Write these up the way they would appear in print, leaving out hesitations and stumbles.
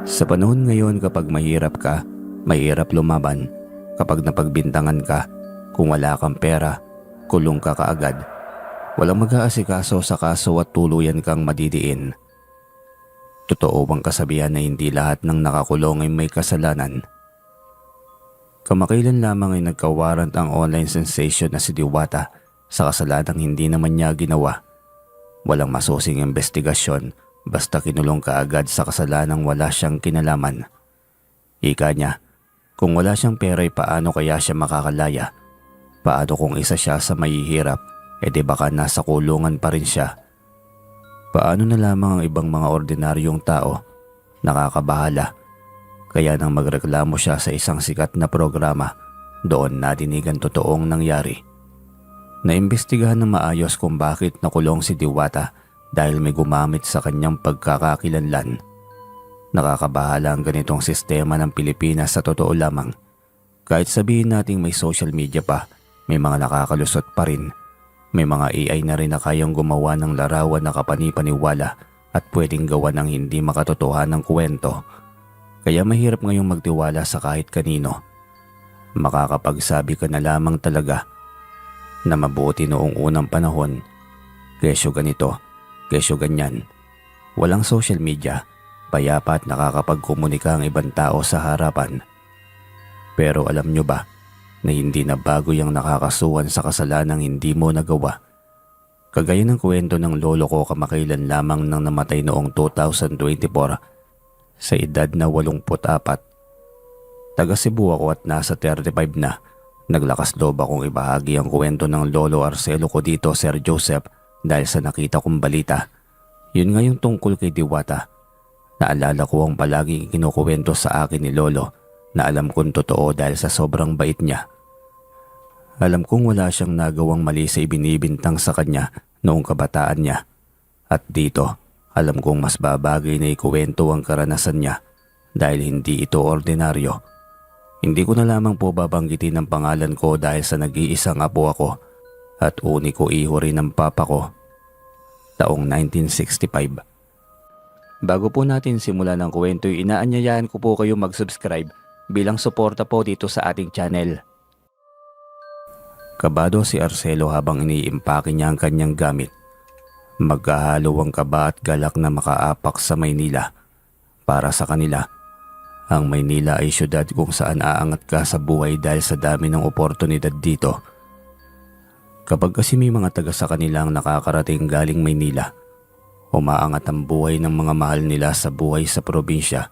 Sa panahon ngayon kapag mahirap ka, mahirap lumaban. Kapag napagbintangan ka, kung wala kang pera, kulong ka kaagad. Walang mag-aasikaso sa kaso at tuluyan kang madidiin. Totoo bang kasabihan na hindi lahat ng nakakulong ay may kasalanan? Kamakailan lamang ay nagkawarant ang online sensation na si Diwata sa kasalanang hindi naman niya ginawa. Walang masusing investigasyon basta kinulong ka agad sa kasalanang wala siyang kinalaman. Ika niya, kung wala siyang pera ay paano kaya siya makakalaya? Paano kung isa siya sa mahihirap, di baka nasa kulungan pa rin siya? Paano na lamang ang ibang mga ordinaryong tao? Nakakabahala. Kaya nang magreklamo siya sa isang sikat na programa, doon nadinig ang totoong nangyari. Naimbestigahan ng maayos kung bakit nakulong si Diwata dahil may gumamit sa kanyang pagkakakilanlan. Nakakabahala ang ganitong sistema ng Pilipinas sa totoo lamang. Kahit sabihin nating may social media pa, may mga nakakalusot pa rin. May mga AI na rin na kayang gumawa ng larawan na kapani-paniwala at pwedeng gawa ng hindi makatotohanang kwento. Kaya mahirap ngayong magtiwala sa kahit kanino. Makakapagsabi ka na lamang talaga na mabuti noong unang panahon. Kesyo ganito, kesyo ganyan. Walang social media, payapa at nakakapagkomunika ang ibang tao sa harapan. Pero alam nyo ba na hindi na bago yung nakakasuhan sa kasalanang hindi mo nagawa? Kagaya ng kwento ng lolo ko kamakailan lamang nang namatay noong 2024 sa edad na 84. Taga Cebu ako at nasa 35 na. Naglakas loob akong ibahagi ang kwento ng lolo Arcelo ko dito, Sir Joseph, dahil sa nakita kong balita. Yun nga yung tungkol kay Diwata. Naalala ko ang palaging kinukuwento sa akin ni lolo na alam kong totoo dahil sa sobrang bait niya. Alam kong wala siyang nagawang mali sa ibinibintang sa kanya noong kabataan niya. At dito, alam kong mas babagay na ikuwento ang karanasan niya dahil hindi ito ordinaryo. Hindi ko na lamang po babanggitin ang pangalan ko dahil sa nag-iisang apo ako at uniko iho rin ng papa ko. Taong 1965. Bago po natin simulan ang kwento, inaanyayahan ko po kayo mag-subscribe bilang suporta po dito sa ating channel. Kabado si Arcelo habang iniimpake niya ang kanyang gamit. Magkahalo ang kaba at galak na makaapak sa Maynila. Para sa kanila, ang Maynila ay syudad kung saan aangat ka sa buhay dahil sa dami ng oportunidad dito. Kapag kasi may mga taga sa kanilang nakakarating galing Maynila, umaangat ang buhay ng mga mahal nila sa buhay sa probinsya.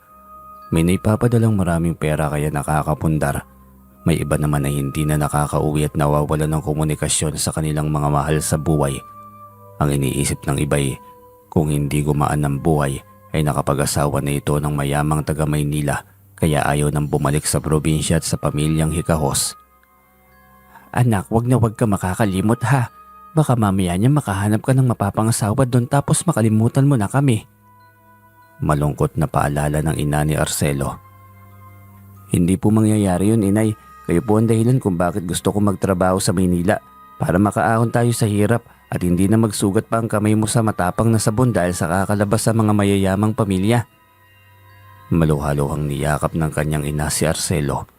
May naipapadalang maraming pera kaya nakakapundar. May iba naman na hindi na nakakauwi at nawawalan ng komunikasyon sa kanilang mga mahal sa buhay. Ang iniisip ng iba'y kung hindi gumaan ng buhay ay nakapag-asawa na ito ng mayamang taga Maynila kaya ayaw nang bumalik sa probinsya at sa pamilyang hikahos. Anak, wag na wag ka makakalimot ha. Baka mamaya niya makahanap ka ng mapapangasawa doon tapos makalimutan mo na kami. Malungkot na paalala ng ina ni Arcelo. Hindi po mangyayari yun, inay. Kayo po ang dahilan kung bakit gusto ko magtrabaho sa Maynila para makaahon tayo sa hirap at hindi na magsugat pa ang kamay mo sa matapang na sabon dahil sa kakalabas sa mga mayayamang pamilya. Maluhaluhang niyakap ng kanyang ina si Arcelo.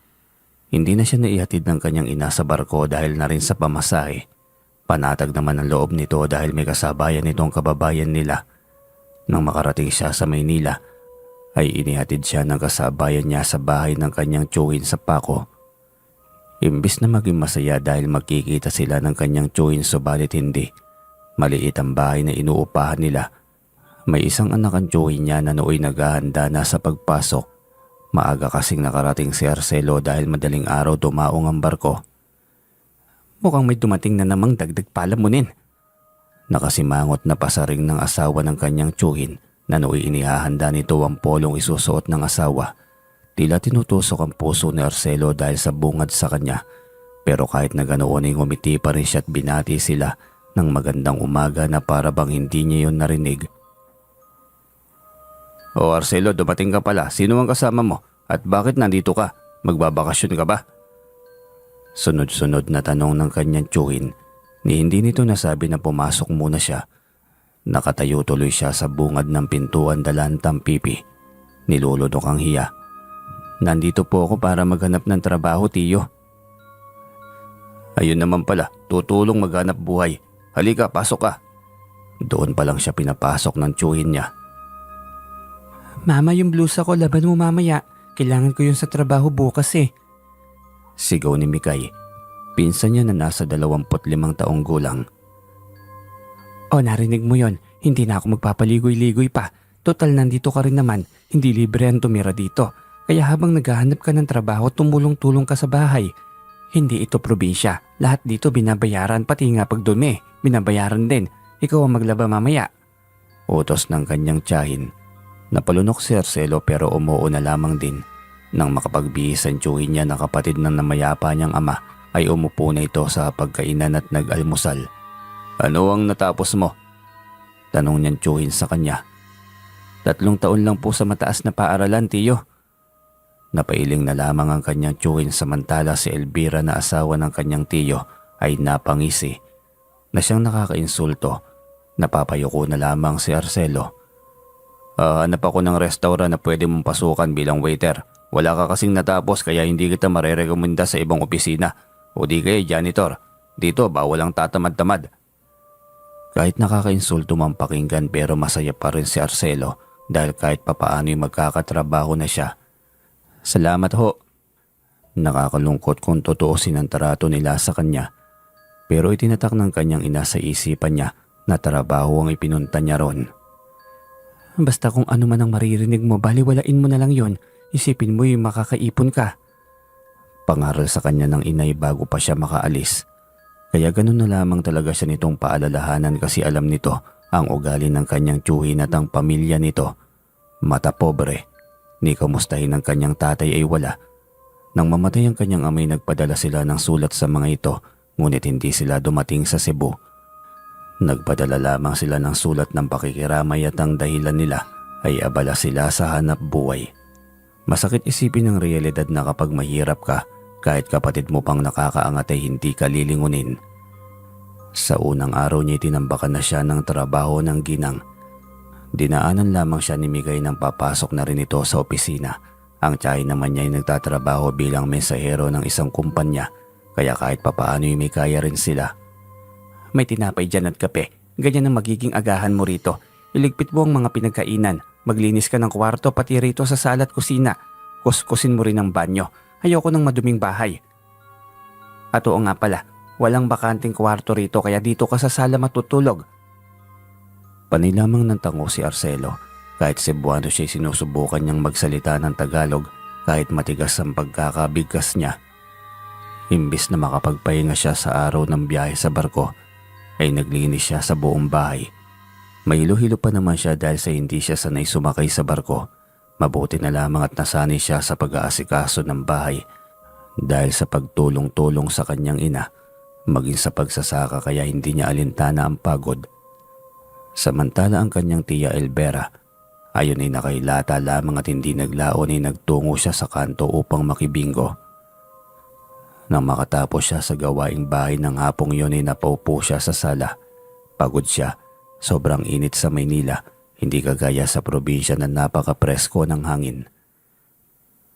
Hindi na siya naihatid ng kanyang ina sa barko dahil na rin sa pamasahe. Panatag naman ang loob nito dahil may kasabayan nitong kababayan nila. Nang makarating siya sa Maynila, ay inihatid siya ng kasabayan niya sa bahay ng kanyang tiyuhin sa Paco. Imbis na maging masaya dahil magkikita sila ng kanyang tiyuhin subalit hindi. Maliit ang bahay na inuupahan nila. May isang anak ang tiyuhin niya na nooy naghahanda na sa pagpasok. Maaga kasing nakarating si Arcelo dahil madaling araw dumaong ang barko. Mukhang may dumating na namang dagdag palamunin. Nakasimangot na pasaring ng asawa ng kanyang tiyuhin na nooy inihahanda nito ang polong isusuot ng asawa. Tila tinutusok ang puso ni Arcelo dahil sa bungad sa kanya. Pero kahit na ganoon ay ngumiti pa rin siya at binati sila ng magandang umaga na para bang hindi niya yun narinig. O Arcelo, dumating ka pala. Sino ang kasama mo? At bakit nandito ka? Magbabakasyon ka ba? Sunod-sunod na tanong ng kanyang tiyuhin. Ni hindi nito nasabi na pumasok muna siya. Nakatayo tuloy siya sa bungad ng pintuan dala ng tampipi. Nilulunok ang hiya. Nandito po ako para maghanap ng trabaho, tiyo. Ayun naman pala, tutulong maghanap buhay. Halika, pasok ka. Doon pa lang siya pinapasok ng tiyuhin niya. Mama, yung blusa ko, laban mo mamaya. Kailangan ko yun sa trabaho bukas eh. Sigaw ni Mikay. Pinsan niya na nasa 25 taong gulang. O, narinig mo yon. Hindi na ako magpapaligoy-ligoy pa. Total, nandito ka rin naman. Hindi libre ang tumira dito. Kaya habang naghahanap ka ng trabaho, tumulong-tulong ka sa bahay. Hindi ito probinsya. Lahat dito binabayaran, pati nga pagdumi. Binabayaran din. Ikaw ang maglaba mamaya. Utos ng kanyang tiyahin. Napalunok si Arcelo pero umuo na lamang din. Nang makapagbihis ang tiyuhin niya na kapatid ng namayapa niyang ama, ay umupo na ito sa pagkainan at nag-almusal. Ano ang natapos mo? Tanong niyang tiyuhin sa kanya. 3 taon lang po sa mataas na paaralan, tiyo. Napailing na lamang ang kanyang tiyuhin samantala si Elvira na asawa ng kanyang tiyo ay napangisi. Na siyang nakakainsulto, napapayuko na lamang si Arcelo. Hanap ako ng restaurant na pwede mong pasukan bilang waiter. Wala ka kasing natapos kaya hindi kita marerekomenda sa ibang opisina. O di kaya janitor. Dito bawal ang tatamad-tamad. Kahit nakakainsulto man pakinggan pero masaya pa rin si Arcelo dahil kahit papaano'y magkakatrabaho na siya. Salamat ho. Nakakalungkot kung totoosin ang trato nila sa kanya. Pero itinatak ng kanyang ina sa isipan niya na trabaho ang ipinunta niya ron. Basta kung ano man ang maririnig mo, baliwalain mo na lang yon. Isipin mo yung makakaipon ka. Pangaral sa kanya ng inay bago pa siya makaalis. Kaya ganun na lamang talaga siya nitong paalalahanan kasi alam nito ang ugali ng kanyang tiyuhin at ang pamilya nito. Mata pobre. Ni kamustahin ng kanyang tatay ay wala. Nang mamatay ang kanyang amay nagpadala sila ng sulat sa mga ito ngunit hindi sila dumating sa Cebu. Nagpadala lamang sila ng sulat ng pakikiramay at ang dahilan nila ay abala sila sa hanap buhay. Masakit isipin ang realidad na kapag mahirap ka, kahit kapatid mo pang nakakaangat ay hindi ka lilingunin. Sa unang araw niya tinambakan na siya ng trabaho ng ginang. Dinaanan lamang siya ni Migay nang papasok na rin ito sa opisina. Ang tiyahin naman niya ay nagtatrabaho bilang mensahero ng isang kumpanya, kaya kahit papaano ay may kaya rin sila. May tinapay dyan at kape. Ganyan ang magiging agahan mo rito. Iligpit mo ang mga pinagkainan. Maglinis ka ng kwarto pati rito sa sala at kusina. Kuskusin mo rin ang banyo. Ayoko ng maduming bahay. At oo nga pala, walang bakanting kwarto rito kaya dito ka sa sala matutulog. Panay lamang ng tango si Arcelo. Kahit Cebuano siya'y sinusubukan niyang magsalita ng Tagalog kahit matigas ang pagkakabigkas niya. Imbis na makapagpahinga siya sa araw ng biyahe sa barko, ay naglinis siya sa buong bahay. May hilo-hilo pa naman siya dahil sa hindi siya sanay sumakay sa barko. Mabuti na lamang at nasanay siya sa pag-aasikaso ng bahay dahil sa pagtulong-tulong sa kanyang ina, maging sa pagsasaka kaya hindi niya alintana ang pagod. Samantala ang kanyang tiya Elvera, ayon ay nakailata lamang at hindi naglaon ay nagtungo siya sa kanto upang makibingo. Nang makatapos siya sa gawaing bahay ng hapong yun ay napaupo siya sa sala. Pagod siya, sobrang init sa Maynila, hindi kagaya sa probinsya na napaka-presko ng hangin.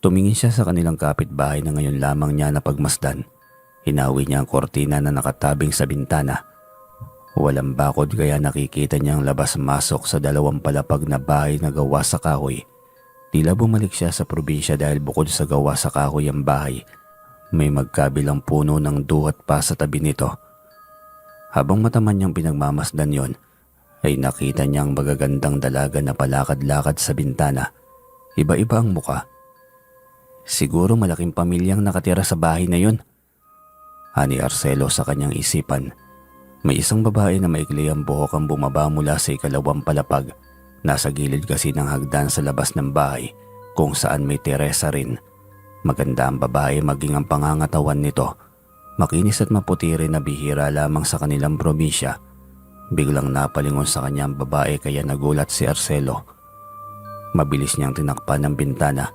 Tumingin siya sa kanilang kapitbahay na ngayon lamang niya napagmasdan. Hinawi niya ang kortina na nakatabing sa bintana. Walang bakod kaya nakikita niyang labas-masok sa 2 palapag na bahay na gawa sa kahoy. Tila bumalik siya sa probinsya dahil bukod sa gawa sa kahoy ang bahay, may magkabilang puno ng duhat pa sa tabi nito. Habang mataman niyang pinagmamasdan yon, ay nakita niyang magagandang dalaga na palakad-lakad sa bintana. Iba-iba ang muka. Siguro malaking pamilyang nakatira sa bahay na yon. Ani Arcelo sa kanyang isipan. May isang babae na maikli ang buhok ang bumaba mula sa 2 palapag. Nasa gilid kasi ng hagdan sa labas ng bahay kung saan may teresa rin. Maganda ang babae maging ang pangangatawan nito. Makinis at maputi rin na bihira lamang sa kanilang probinsya. Biglang napalingon sa kanya ang babae kaya nagulat si Arcelo. Mabilis niyang tinakpan ang bintana.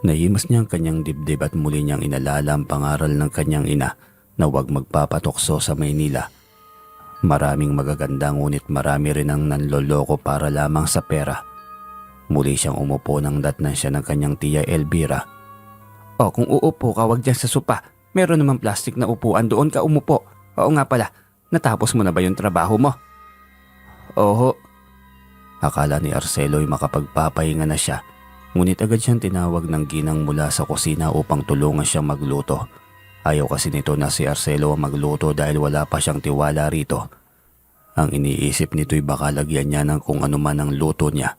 Nahimas niya ang kanyang dibdib at muli niyang inalala ang pangaral ng kanyang ina na huwag magpapatokso sa Maynila. Maraming magaganda ngunit marami rin ang nanloloko para lamang sa pera. Muli siyang umupo nang datnan siya ng kanyang tiya Elvira. O kung uupo ka, wag dyan sa sopa. Meron naman plastic na upuan, doon ka umupo. Oo nga pala, natapos mo na ba yung trabaho mo? Oho. Akala ni Arcelo ay makapagpapahinga na siya. Ngunit agad siyang tinawag ng ginang mula sa kusina upang tulungan siyang magluto. Ayaw kasi nito na si Arcelo ang magluto dahil wala pa siyang tiwala rito. Ang iniisip nito'y baka lagyan niya ng kung ano man ang luto niya.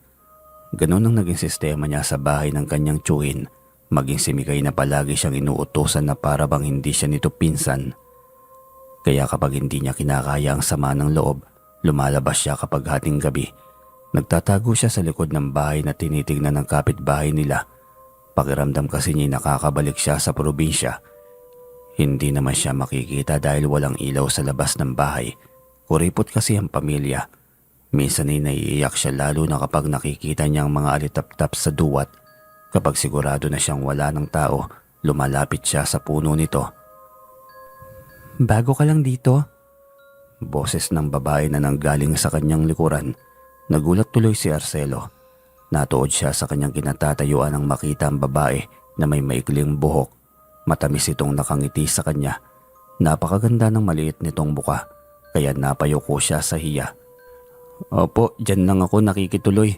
Ganun ang naging sistema niya sa bahay ng kanyang tiyuhin. Maging si Mikay na palagi siyang inuutosan na para bang hindi siya nito pinsan. Kaya kapag hindi niya kinakaya ang sama ng loob, lumalabas siya kapag hating gabi. Nagtatago siya sa likod ng bahay na tinitignan ng kapitbahay nila. Pakiramdam kasi niya nakakabalik siya sa probinsya. Hindi naman siya makikita dahil walang ilaw sa labas ng bahay. Kuripot kasi ang pamilya. Minsan ay naiiyak siya lalo na kapag nakikita niya ang mga alitap-tap sa duwat. Kapag sigurado na siyang wala ng tao, lumalapit siya sa puno nito. Bago ka lang dito? Boses ng babae na nanggaling sa kanyang likuran. Nagulat tuloy si Arcelo. Natuod siya sa kanyang kinatatayuan nang makita ang babae na may maikling buhok. Matamis itong nakangiti sa kanya. Napakaganda ng maliit nitong buka, kaya napayuko siya sa hiya. Opo, dyan lang ako nakikituloy.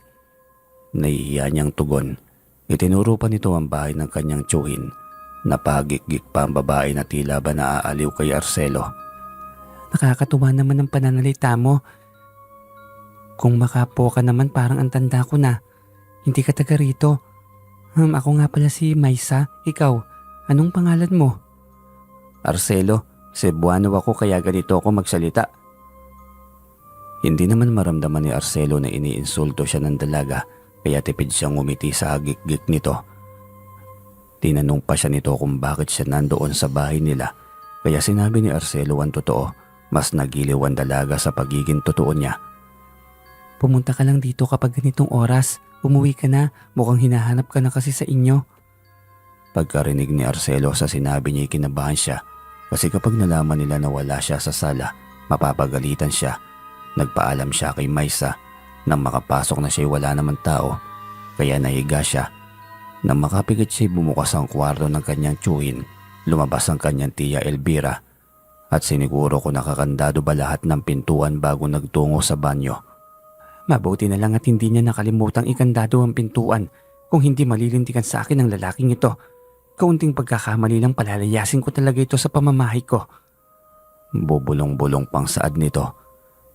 Nahihiya niyang tugon. Itinuro pa nito ang bahay ng kanyang tiyuhin. Napagik-gik pa ang babae na tila ba naaaliw kay Arcelo. Nakakatuwa naman ang pananalita mo. Kung makapo ka naman parang ang tanda ko na. Hindi ka taga rito. Ako nga pala si Maisa. Ikaw, anong pangalan mo? Arcelo, Cebuano ako kaya ganito ako magsalita. Hindi naman maramdaman ni Arcelo na iniinsulto siya ng dalaga kaya tipid siyang ngumiti sa hagik-gik nito. Tinanong pa siya nito kung bakit siya nandoon sa bahay nila kaya sinabi ni Arcelo ang totoo. Mas nagiliw ang dalaga sa pagiging totoo niya. Pumunta ka lang dito kapag ganitong oras. Umuwi ka na, mukhang hinahanap ka na kasi sa inyo. Pagkarinig ni Arcelo sa sinabi niya, kinabahan siya kasi kapag nalaman nila na wala siya sa sala, mapapagalitan siya. Nagpaalam siya kay Maisa. Nang makapasok na siya wala naman tao, kaya nahiga siya. Nang makapikit siya bumukas ang kwarto ng kanyang tiyuhin, lumabas ang kanyang tiya Elvira at siniguro kung nakakandado ba lahat ng pintuan bago nagtungo sa banyo. Mabuti na lang at hindi niya nakalimutang ikandado ang pintuan. Kung hindi malilintikan sa akin ang lalaking ito, kaunting pagkakamali lang palalayasin ko talaga ito sa pamamahay ko. Bubulong-bulong pang saad nito.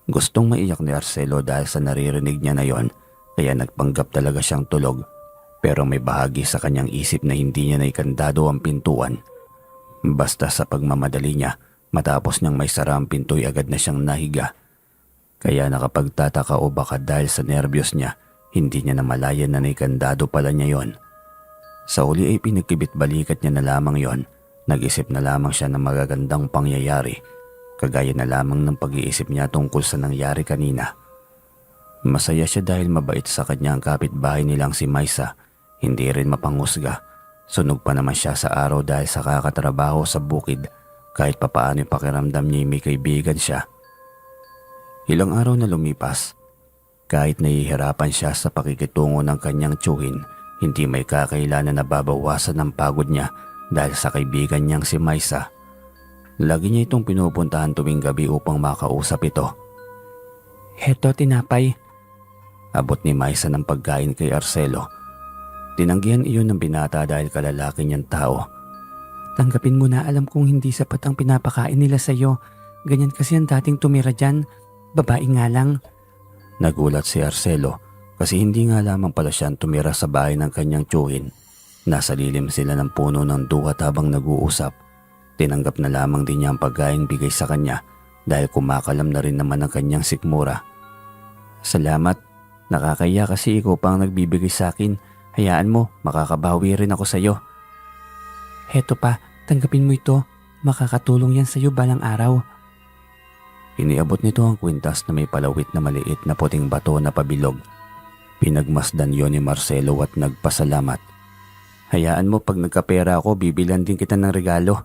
Gustong maiyak ni Arcelo dahil sa naririnig niya na yon, kaya nagpanggap talaga siyang tulog. Pero may bahagi sa kanyang isip na hindi niya naikandado ang pintuan. Basta sa pagmamadali niya, matapos niyang may sara ang pinto'y agad na siyang nahiga. Kaya nakapagtataka o baka dahil sa nervyos niya, hindi niya namalayan na naikandado pala niya yon. Sa uli ay pinagkibit-balikat niya na lamang yon. Nag-isip na lamang siya ng magagandang pangyayari, kagaya na lamang ng pag-iisip niya tungkol sa nangyari kanina. Masaya siya dahil mabait sa kanya ang kapitbahay nilang si Maisa. Hindi rin mapanghusga. Sunog pa naman siya sa araw dahil sa kakatrabaho sa bukid. Kahit papaano yung pakiramdam niya may kaibigan siya. Ilang araw na lumipas. Kahit nahihirapan siya sa pakikitungo ng kanyang tiyuhin, hindi may kakailan na nababawasan ang pagod niya dahil sa kaibigan niyang si Maisa. Lagi niya itong pinupuntahan tuwing gabi upang makausap ito. Heto, tinapay. Abot ni Maisa ng pagkain kay Arcelo. Tinanggihan iyon ng binata dahil kalalaki niyang tao. Tanggapin mo na, alam kong hindi sapat ang pinapakain nila sa iyo. Ganyan kasi ang dating tumira dyan. Babae nga lang. Nagulat si Arcelo kasi hindi nga lamang pala siyang tumira sa bahay ng kanyang tiyuhin. Nasa lilim sila ng puno ng duhat habang nag-uusap. Tinanggap na lamang din niya ang pagkain bigay sa kanya dahil kumakalam na rin naman ang kanyang sikmura. Salamat. Nakakaya kasi ikaw pang nagbibigay sa akin. Hayaan mo, makakabawi rin ako sa iyo. Heto pa, tanggapin mo ito. Makakatulong yan sa iyo balang araw. Iniabot nito ang kwintas na may palawit na maliit na puting bato na pabilog. Pinagmasdan yon ni Marcelo at nagpasalamat. Hayaan mo, pag nagkapera ako, bibilan din kita ng regalo.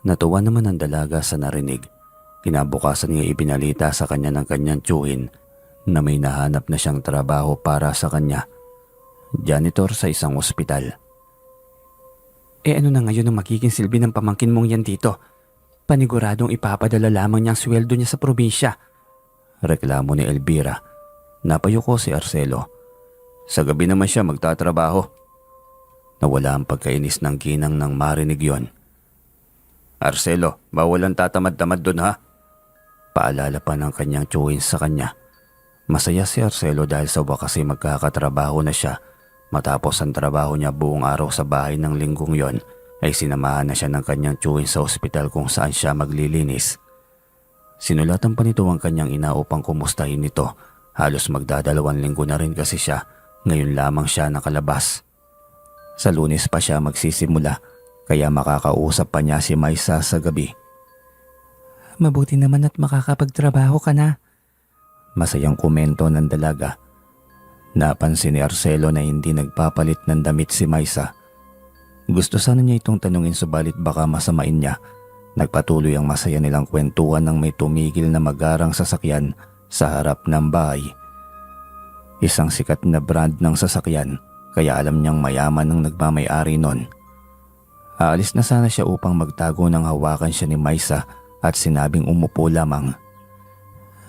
Natuwa naman ang dalaga sa narinig. Kinabukasan nga ibinalita sa kanya ng kanyang tiyuhin na may nahanap na siyang trabaho para sa kanya janitor sa isang ospital. Ano na ngayon ang magiging silbi ng pamangkin mong yan dito? Paniguradong ipapadala lamang niya ang sweldo niya sa probinsya. Reklamo ni Elvira. Napayuko si Arcelo. Sa gabi naman siya magtatrabaho. Nawala ang pagkainis ng ginang nang marinig yon. Arcelo, bawal ang tatamad-tamad dun ha? Paalala pa ng kanyang tsuhin sa kanya. Masaya si Arcelo dahil sa wakas ay magkakatrabaho na siya. Matapos ang trabaho niya buong araw sa bahay ng linggong yon, ay sinamahan na siya ng kanyang tsuhin sa ospital kung saan siya maglilinis. Sinulatan pa nito ang kanyang ina upang kumustahin nito. Halos magdadalawang linggo na rin kasi siya. Ngayon lamang siya nakalabas. Sa Lunes pa siya magsisimula, kaya makakausap pa niya si Maisa sa gabi. Mabuti naman at makakapagtrabaho ka na. Masayang komento ng dalaga. Napansin ni Arcelo na hindi nagpapalit ng damit si Maisa. Gusto sana niya itong tanungin subalit baka masamain niya. Nagpatuloy ang masaya nilang kwentuhan nang may tumigil na magarang sasakyan sa harap ng bahay. Isang sikat na brand ng sasakyan, kaya alam niyang mayaman ang nagmamay-ari nun. Aalis na sana siya upang magtago nang hawakan siya ni Maisa at sinabing umupo lamang.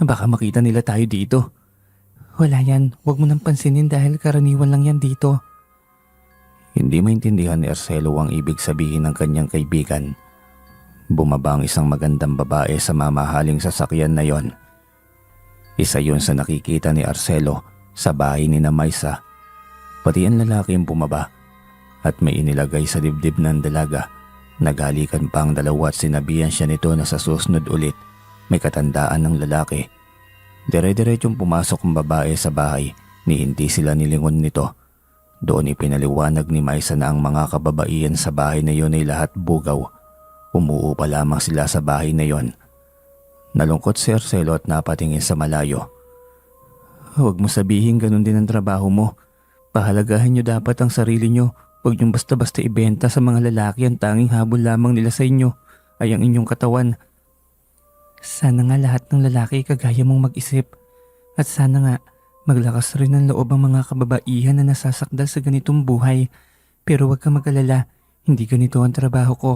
Baka makita nila tayo dito. Wala yan, huwag mo nang pansinin dahil karaniwan lang yan dito. Hindi maintindihan ni Arcelo ang ibig sabihin ng kanyang kaibigan. Bumaba ang isang magandang babae sa mamahaling sasakyan na yon. Isa yun sa nakikita ni Arcelo sa bahay ni Maisa. Pati ang lalaki ang bumaba at may inilagay sa dibdib ng dalaga. Naghalikan pa ang dalawa at sinabihan siya nito na sa susunod ulit may katandaan ng lalaki. Dire-diretsong pumasok ang babae sa bahay ni hindi sila nilingon nito. Doon ipinaliwanag ni Maisa na ang mga kababaihan sa bahay na yon ay lahat bugaw. Umuupa lamang sila sa bahay na yon. Nalungkot si Arcelo at napatingin sa malayo. Huwag mo sabihin ganun din ang trabaho mo. Pahalagahan niyo dapat ang sarili niyo. Huwag niyong basta-basta ibenta sa mga lalaki ang tanging habol lamang nila sa inyo ay ang inyong katawan. Sana nga lahat ng lalaki kagaya mong mag-isip. At sana nga maglakas rin ang loob ang mga kababaihan na nasasakdal sa ganitong buhay. Pero huwag ka mag-alala, hindi ganito ang trabaho ko.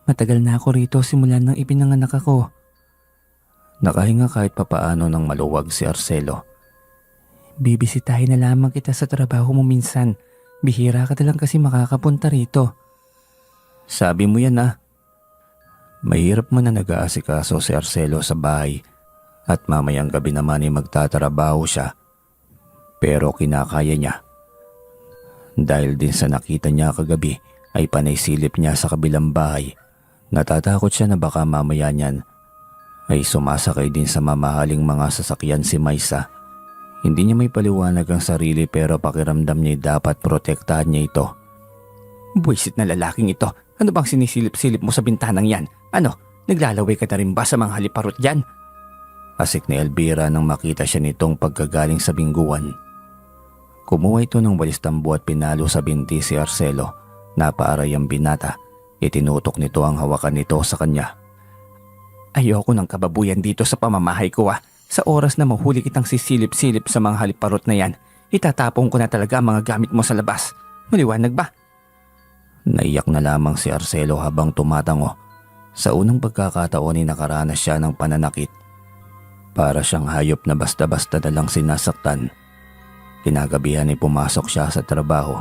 Matagal na ako rito simula nang ipinanganak ako. Nakahinga kahit papaano nang maluwag si Arcelo. Bibisitahin na lamang kita sa trabaho mo minsan. Bihira ka na lang kasi makakapunta rito. Sabi mo yan ah. Mahirap man na nag-aasikaso si Arcelo sa bahay at mamayang gabi naman ay magtatrabaho siya. Pero kinakaya niya. Dahil din sa nakita niya kagabi ay panay silip niya sa kabilang bahay. Natatakot siya na baka mamaya niyan ay sumasakay din sa mamahaling mga sasakyan si Maisa. Hindi niya may paliwanag ang sarili pero pakiramdam niya dapat protektahan niya ito. Buwisit na lalaking ito. Ano bang sinisilip-silip mo sa bintanang yan? Ano, naglalaway ka na rin ba sa mga haliparot yan? Asik ni Elvira nang makita siya nitong pagkagaling sa bingguan. Kumuha ito ng walis tambo at pinalo sa binti si Arcelo. Napaaray ang binata. Itinutok nito ang hawakan nito sa kanya. Ayoko ng kababuyan dito sa pamamahay ko ah. Sa oras na mahuli kitang sisilip-silip sa mga haliparot na yan, itatapon ko na talaga ang mga gamit mo sa labas. Maliwanag ba? Naiyak na lamang si Arcelo habang tumatango. Sa unang pagkakataon ay nakaranas siya ng pananakit. Para siyang hayop na basta-basta na lang sinasaktan. Kinagabihan ay pumasok siya sa trabaho.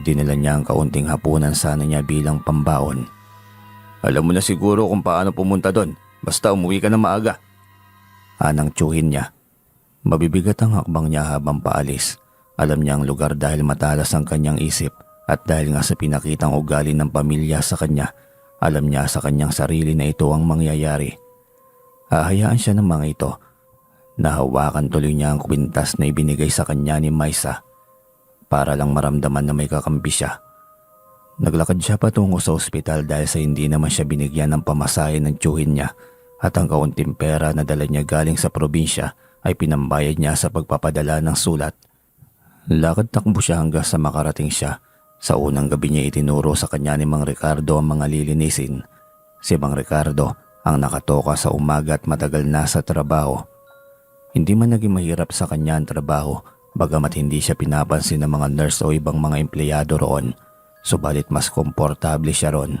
Dinala niya ang kaunting hapunan sana niya bilang pambaon. Alam mo na siguro kung paano pumunta doon. Basta umuwi ka na maaga. Anang tsuhin niya. Mabibigat ang hakbang niya habang paalis. Alam niya ang lugar dahil matalas ang kanyang isip at dahil nga sa pinakitang ugali ng pamilya sa kanya, alam niya sa kanyang sarili na ito ang mangyayari. Hahayaan siya ng mga ito. Nahawakan tuloy niya ang kwintas na ibinigay sa kanya ni Maisa para lang maramdaman na may kakampi siya. Naglakad siya patungo sa ospital dahil sa hindi naman siya binigyan ng pamasahe ng tsuhin niya at ang kaunting pera na dala niya galing sa probinsya ay pinambayad niya sa pagpapadala ng sulat. Lakad takbo siya hanggang sa makarating siya. Sa unang gabi niya itinuro sa kanya ni Mang Ricardo ang mga lilinisin. Si Mang Ricardo ang nakatoka sa umaga at matagal na sa trabaho. Hindi man naging mahirap sa kanya ang trabaho Bagamat hindi siya pinapansin ng mga nurse o ibang mga empleyado roon, subalit mas komportable siya ron.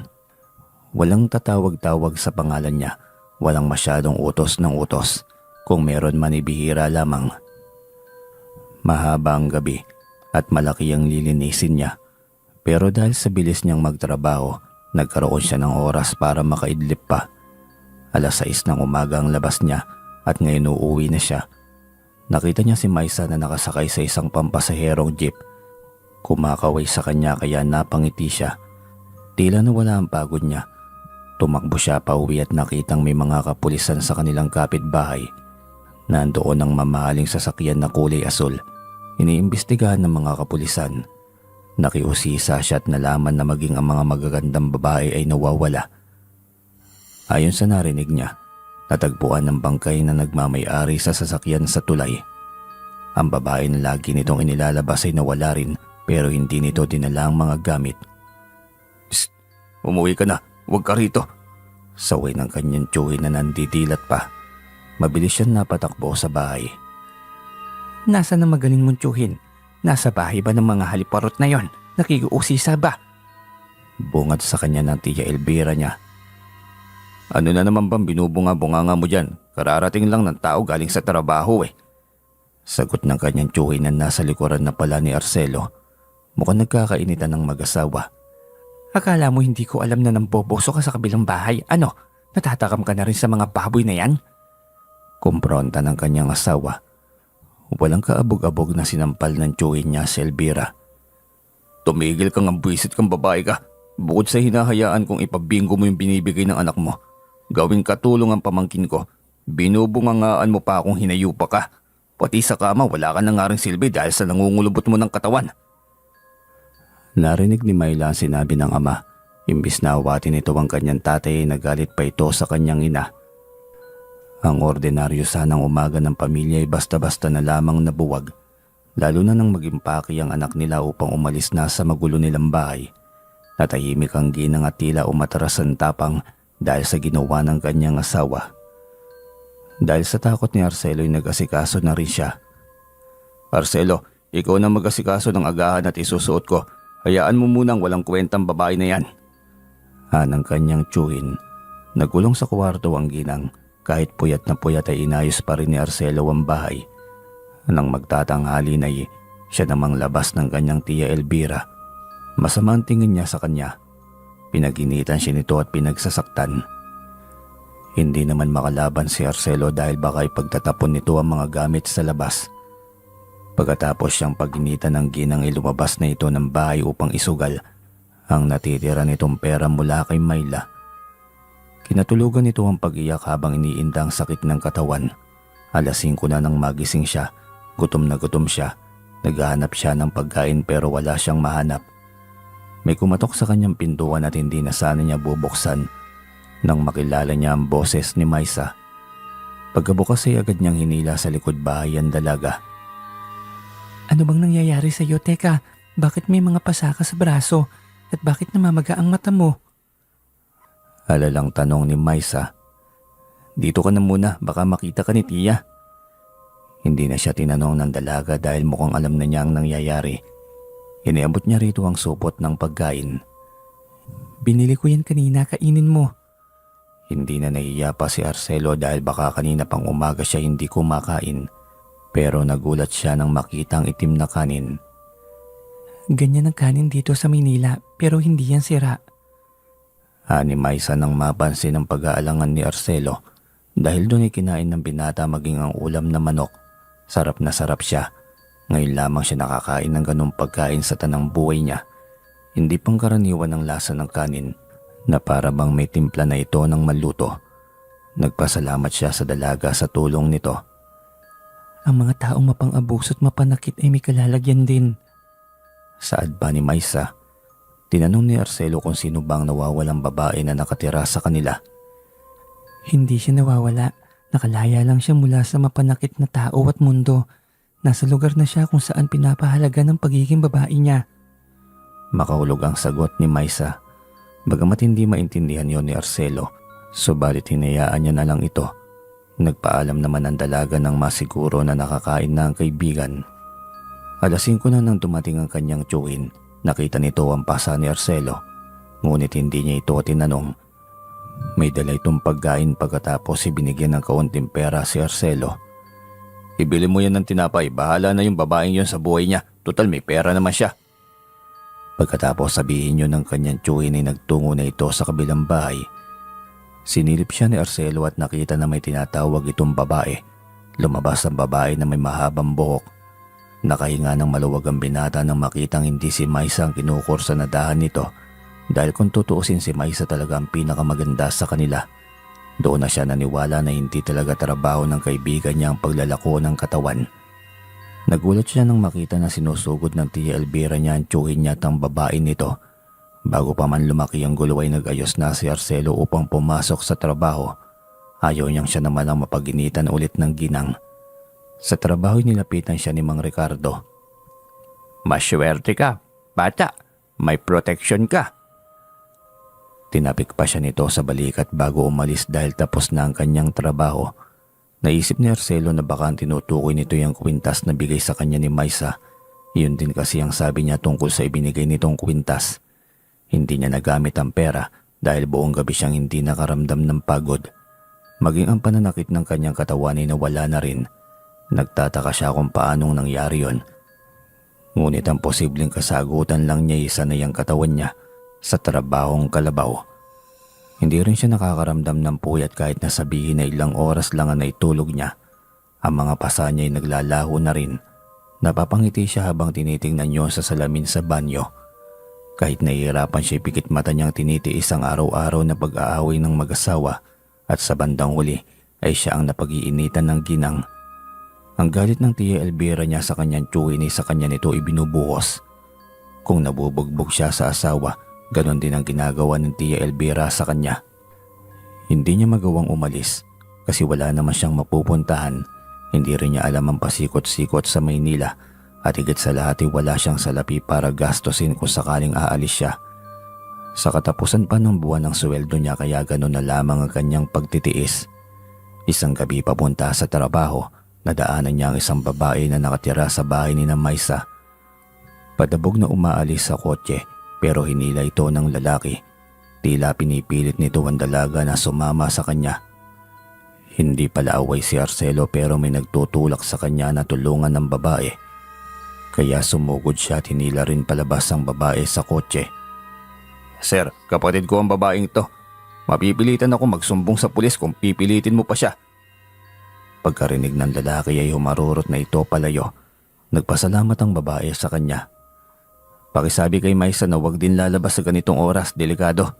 Walang tatawag-tawag sa pangalan niya, walang masyadong utos ng utos, kung meron man ibihira lamang. Mahaba ang gabi at malaki ang lilinisin niya, pero dahil sa bilis niyang magtrabaho, nagkaroon siya ng oras para makaidlip pa. 6:00 ng umaga ang labas niya at ngayon uuwi na siya. Nakita niya si Maisa na nakasakay sa isang pampasaherong jeep. Kumakaway sa kanya kaya napangiti siya. Tila nawala ang pagod niya. Tumakbo siya pauwi at nakitang may mga kapulisan sa kanilang kapitbahay. Nandoon ang mamahaling sasakyan na kulay asul. Iniimbestigahan ng mga kapulisan. Nakiusisa siya at nalaman na maging ang mga magagandang babae ay nawawala. Ayon sa narinig niya, natagpuan ng bangkay na nagmamay-ari sa sasakyan sa tulay. Ang babae na lagi nitong inilalabas ay nawala rin pero hindi nito dinala ang mga gamit. "Psst! Umuwi ka na! Huwag ka rito!" Saway ng kanyang tiyuhin na nandidilat pa. Mabilis siyang napatakbo sa bahay. Nasaan ang magaling mong tiyuhin? Nasa bahay ba ng mga haliparot na yon? Nakikiusisa ba? Bungad sa kanya ng tiya Elvira niya. "Ano na naman bang binubunga-bunganga mo dyan? Kararating lang ng tao galing sa trabaho eh." Sagot ng kanyang tiyuhin na nasa likuran na pala ni Arcelo. Mukhang nagkakainitan ng mag-asawa. Akala mo hindi ko alam na namboboso ka sa kabilang bahay? Ano? Natatakam ka na rin sa mga baboy na yan? Kumpronta ng kanyang asawa. Walang kaabog-abog na sinampal ng tiyuhin niya si Elvira. "Tumigil kang ambwisit kang babae ka. Bukod sa hinahayaan kong ipabingo mo yung binibigay ng anak mo, gawing katulong ang pamangkin ko, binubungangaan mo pa akong hinayupa ka. Pati sa kama wala ka na nga rin silbi dahil sa nangungulubot mo ng katawan." Narinig ni Myla ang sinabi ng ama. Imbis na awatin ito ang kanyang tatay ay nagalit pa ito sa kanyang ina. Ang ordinaryo sanang umaga ng pamilya ay basta-basta na lamang nabuwag, lalo na nang mag-impake ang anak nila upang umalis na sa magulo nilang bahay. Natahimik ang ginang at tila umatras ang tapang dahil sa ginawa ng kanyang asawa. Dahil sa takot ni Arcelo ay nag-asikaso na rin siya. "Arcelo, ikaw na mag-asikaso ng agahan at isusuot ko. Hayaan mo munang walang kwentang babae na yan." Anang kanyang tiyuhin. Nagulong sa kwarto ang ginang. Kahit puyat na puyat ay inayos pa rin ni Arcelo ang bahay. Nang magtatanghali na siya namang labas ng kanyang tiya Elvira. Masama ang tingin niya sa kanya. Pinaginitan siya nito at pinagsasaktan. Hindi naman makalaban si Arcelo dahil baka ipagtatapon nito ang mga gamit sa labas. Pagkatapos siyang paginitan ng ginang ilumabas na ito ng bahay upang isugal ang natitira nitong pera mula kay Myla. Kinatulugan nito ang pag-iyak habang iniinda ang sakit ng katawan. 5:00 na nang magising siya. Gutom na gutom siya. Naghahanap siya ng pagkain pero wala siyang mahanap. May kumatok sa kanyang pintuan at hindi na sana niya bubuksan nang makilala niya ang boses ni Maisa. Pagkabukas ay agad niyang hinila sa likod bahay ang dalaga. Ano bang nangyayari sa iyo? Teka, bakit may mga pasaka sa braso? At bakit namamaga ang mata mo? Alalang tanong ni Maisa. "Dito ka na muna, baka makita ka ni Tia." Hindi na siya tinanong ng dalaga dahil mukhang alam na niya ang nangyayari. Iniabot niya rito ang supot ng pagkain. "Binili ko yan kanina, kainin mo." Hindi na nahiya pa si Arcelo dahil baka kanina pang umaga siya hindi kumakain. Pero nagulat siya nang makita ang itim na kanin. "Ganyan ang kanin dito sa Maynila pero hindi yan sira." Ani Maisa nang mapansin ang pag-aalangan ni Arcelo dahil doon ay kinain ng binata maging ang ulam na manok. Sarap na sarap siya. Ngayon lamang siya nakakain ng ganung pagkain sa tanang buhay niya. Hindi pangkaraniwan ang lasa ng kanin na para bang may timpla na ito ng maluto. Nagpasalamat siya sa dalaga sa tulong nito. "Ang mga taong mapang-abuso at mapanakit ay may kalalagyan din." Saad pa ni Maisa. Tinanong ni Arcelo kung sino bang nawawalang babae na nakatira sa kanila. "Hindi siya nawawala. Nakalaya lang siya mula sa mapanakit na tao at mundo. Nasa lugar na siya kung saan pinapahalaga ng pagiging babae niya." Makahulog ang sagot ni Maisa. Bagamat hindi maintindihan yon ni Arcelo, subalit hinayaan niya na lang ito. Nagpaalam naman ang dalaga ng masiguro na nakakain na ang kaibigan. Alas 5 na nang dumating ang kanyang tiyuhin, nakita nito ang pasa ni Arcelo. Ngunit hindi niya ito tinanong. May dala itong pagkain pagkatapos ibinigyan ng kaunting pera si Arcelo. Ibili mo yan ng tinapay, bahala na yung babaeng yon sa buhay niya, total may pera naman siya. Pagkatapos sabihin yun ng kanyang tiyuhin ay nagtungo na ito sa kabilang bahay. Sinilip siya ni Arcelo at nakita na may tinatawag itong babae. Lumabas ang babae na may mahabang buhok. Nakahinga ng maluwag ang binata nang makitang hindi si Maisa ang kinukursa na dahan nito dahil kung tutuusin si Maisa talaga ang pinakamaganda sa kanila. Doon na siya naniwala na hindi talaga trabaho ng kaibigan niya ang paglalako ng katawan. Nagulat siya nang makita na sinusugod ng Tia Elvira niya ang tiyuhin niya at ang babae nito. Bago pa man lumaki ang gulo ay nag-ayos na si Arcelo upang pumasok sa trabaho. Ayaw niyang siya naman ang mapaginitan ulit ng ginang. Sa trabaho nilapitan siya ni Mang Ricardo. Maswerte ka, bata. May protection ka. Tinapik pa siya nito sa balikat bago umalis dahil tapos na ang kanyang trabaho. Naisip ni Arcelo na baka tinutukoy nito yung kwintas na bigay sa kanya ni Maisa. Iyon din kasi ang sabi niya tungkol sa ibinigay nitong kwintas. Hindi niya nagamit ang pera dahil buong gabi siyang hindi nakaramdam ng pagod. Maging ang pananakit ng kanyang katawan ay nawala na rin. Nagtataka siya kung paanong nangyari yon. Ngunit ang posibleng kasagutan lang niya isa na yung katawan niya sa trabahong kalabaw. Hindi rin siya nakakaramdam ng puyat kahit na sabihin na ilang oras lang ang naitulog niya. Ang mga pasa niya ay naglalaho na rin. Napapangiti siya habang tinitingnan niyo sa salamin sa banyo. Kahit nahihirapan siya pikit mata niyang tinitiis ang araw-araw na pag-aaway ng mag-asawa at sa bandang huli ay siya ang napag-iinitan ng ginang. Ang galit ng Tia Elvira niya sa kanyang tiyuhin ay sa kanya nito ibinubuhos. Kung nabubugbog siya sa asawa, ganon din ang ginagawa ng Tia Elvira sa kanya. Hindi niya magawang umalis kasi wala naman siyang mapupuntahan. Hindi rin niya alam ang pasikot-sikot sa Maynila at higit sa lahat ay wala siyang salapi para gastusin kung sakaling aalis siya. Sa katapusan pa ng buwan ng sweldo niya kaya ganon na lamang ang kanyang pagtitiis. Isang gabi papunta sa trabaho, nadaanan niya ang isang babae na nakatira sa bahay ni Maisa. Padabog na umaalis sa kotse pero hinila ito ng lalaki. Tila pinipilit nito ang dalaga na sumama sa kanya. Hindi pala away si Arcelo pero may nagtutulak sa kanya na tulungan ng babae. Kaya sumugod siya at hinila rin palabas ang babae sa kotse. Sir, kapatid ko ang babaeng ito. Mapipilitan ako magsumbong sa pulis kung pipilitin mo pa siya. Pagkarinig ng lalaki ay humarurot na ito palayo. Nagpasalamat ang babae sa kanya. Pakisabi kay Maisa na huwag din lalabas sa ganitong oras, delikado.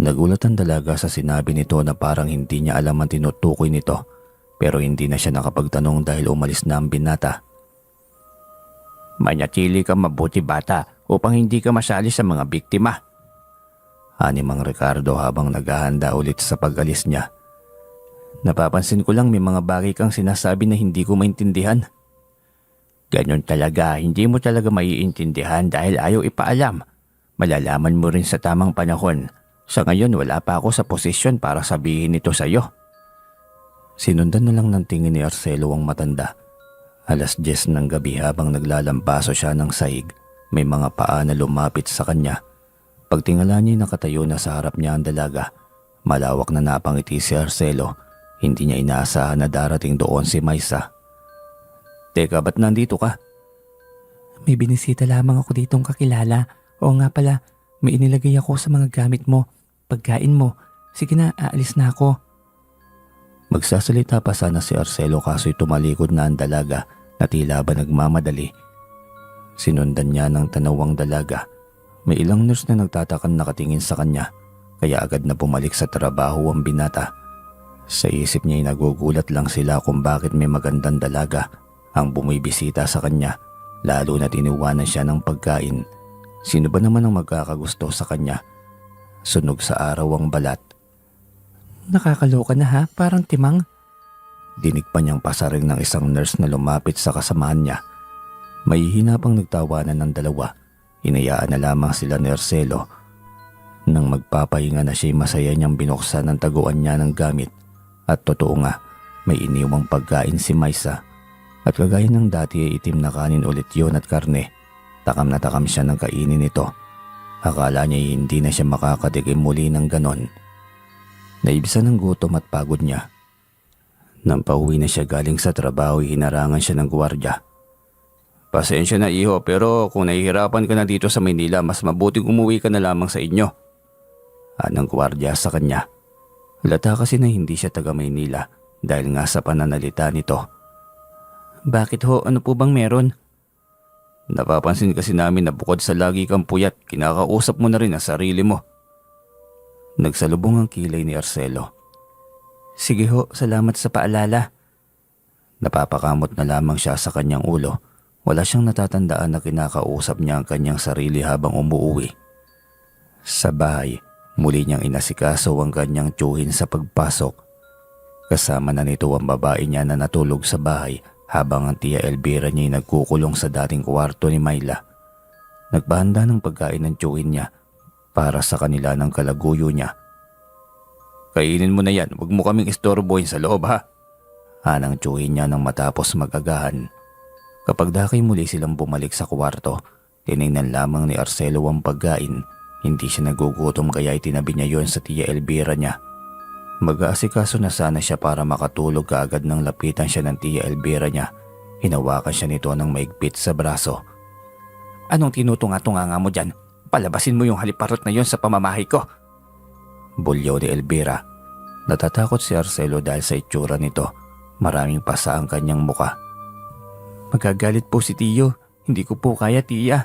Nagulat ang dalaga sa sinabi nito na parang hindi niya alam ang tinutukoy nito pero hindi na siya nakapagtanong dahil umalis na ang binata. Manyatili ka mabuti bata upang hindi ka masali sa mga biktima. Ani Mang Ricardo habang naghahanda ulit sa pag-alis niya. Napapansin ko lang may mga bagay kang sinasabi na hindi ko maintindihan. Ganon talaga, hindi mo talaga maiintindihan dahil ayaw ipaalam. Malalaman mo rin sa tamang panahon. Sa ngayon wala pa ako sa posisyon para sabihin ito sa iyo. Sinundan na lang ng tingin ni Arcelo ang matanda. 10:00 ng gabi habang naglalampaso siya ng sahig, may mga paa na lumapit sa kanya. Pagtingala niya nakatayo na sa harap niya ang dalaga. Malawak na napangiti si Arcelo. Hindi niya inaasahan na darating doon si Maisa. Teka, ba't nandito ka? May binisita lamang ako ditong kakilala. Oo nga pala, may inilagay ako sa mga gamit mo. Pagkain mo. Sige na, aalis na ako. Magsasalita pa sana si Arcelo kaso'y tumalikod na ang dalaga na tila ba nagmamadali. Sinundan niya ng tanawang dalaga. May ilang nurse na nagtatakan nakatingin sa kanya kaya agad na bumalik sa trabaho ang binata. Sa isip niya ay nagugulat lang sila kung bakit may magandang dalaga ang bumibisita sa kanya lalo na iniwanan siya ng pagkain. Sino ba naman ang magkakagusto sa kanya? Sunog sa araw ang balat. Nakakaloka na ha, parang timang. Dinig pa niyang pasaring ng isang nurse na lumapit sa kasamahan niya. May hinapang nagtawanan ng dalawa. Hinayaan na lamang sila ni Arcelo. Nang magpapahinga na siya'y masaya niyang binuksan ang taguan niya ng gamit. At totoo nga, may iniwang pagkain si Maisa. At kagaya ng dati ay itim na kanin ulit yun at karne. Takam na takam siya ng kainin nito. Akala niya hindi na siya makakatikim muli ng ganon. Naibsan ng gutom at pagod niya. Nang pauwi na siya galing sa trabaho, hinarangan siya ng gwardiya. Pasensya na iho, pero kung nahihirapan ka na dito sa Maynila, mas mabuting umuwi ka na lamang sa inyo. Anong gwardiya sa kanya. Halata kasi na hindi siya taga Maynila dahil nga sa pananalita nito. Bakit ho? Ano po bang meron? Napapansin kasi namin na bukod sa lagi kang puyat, kinakausap mo na rin ang sarili mo. Nagsalubong ang kilay ni Arcelo. Sige ho, salamat sa paalala. Napapakamot na lamang siya sa kanyang ulo. Wala siyang natatandaan na kinakausap niya ang kanyang sarili habang umuuwi. Sa bahay, muli niyang inasikaso ang kanyang tiyuhin sa pagpasok. Kasama na nito ang babae niya na natulog sa bahay habang ang tiya Elvira niya ay nagkukulong sa dating kwarto ni Myla. Nagpahanda ng pagkain ng tiyuhin niya para sa kanila ng kalaguyo niya. Kainin mo na yan, huwag mo kaming istorbohin sa loob ha. Anang tiyuhin niya nang matapos magagahan. Kapag dakay muli silang bumalik sa kwarto, tinignan lamang ni Arcelo ang pagkain. Hindi siya nagugutom kaya itinabi niya yon sa tiya Elvira niya. Mag-aasikaso na sana siya para makatulog kaagad nang lapitan siya ng tiya Elvira niya. Hinawakan siya nito ng maigpit sa braso. Anong tinutunga-tunga mo dyan? Palabasin mo yung haliparot na yon sa pamamahay ko. Bulyaw ni Elvira. Natatakot si Arcelo dahil sa itsura nito. Maraming pasa ang kanyang muka. Magagalit po si Tiyo. Hindi ko po kaya, tiya.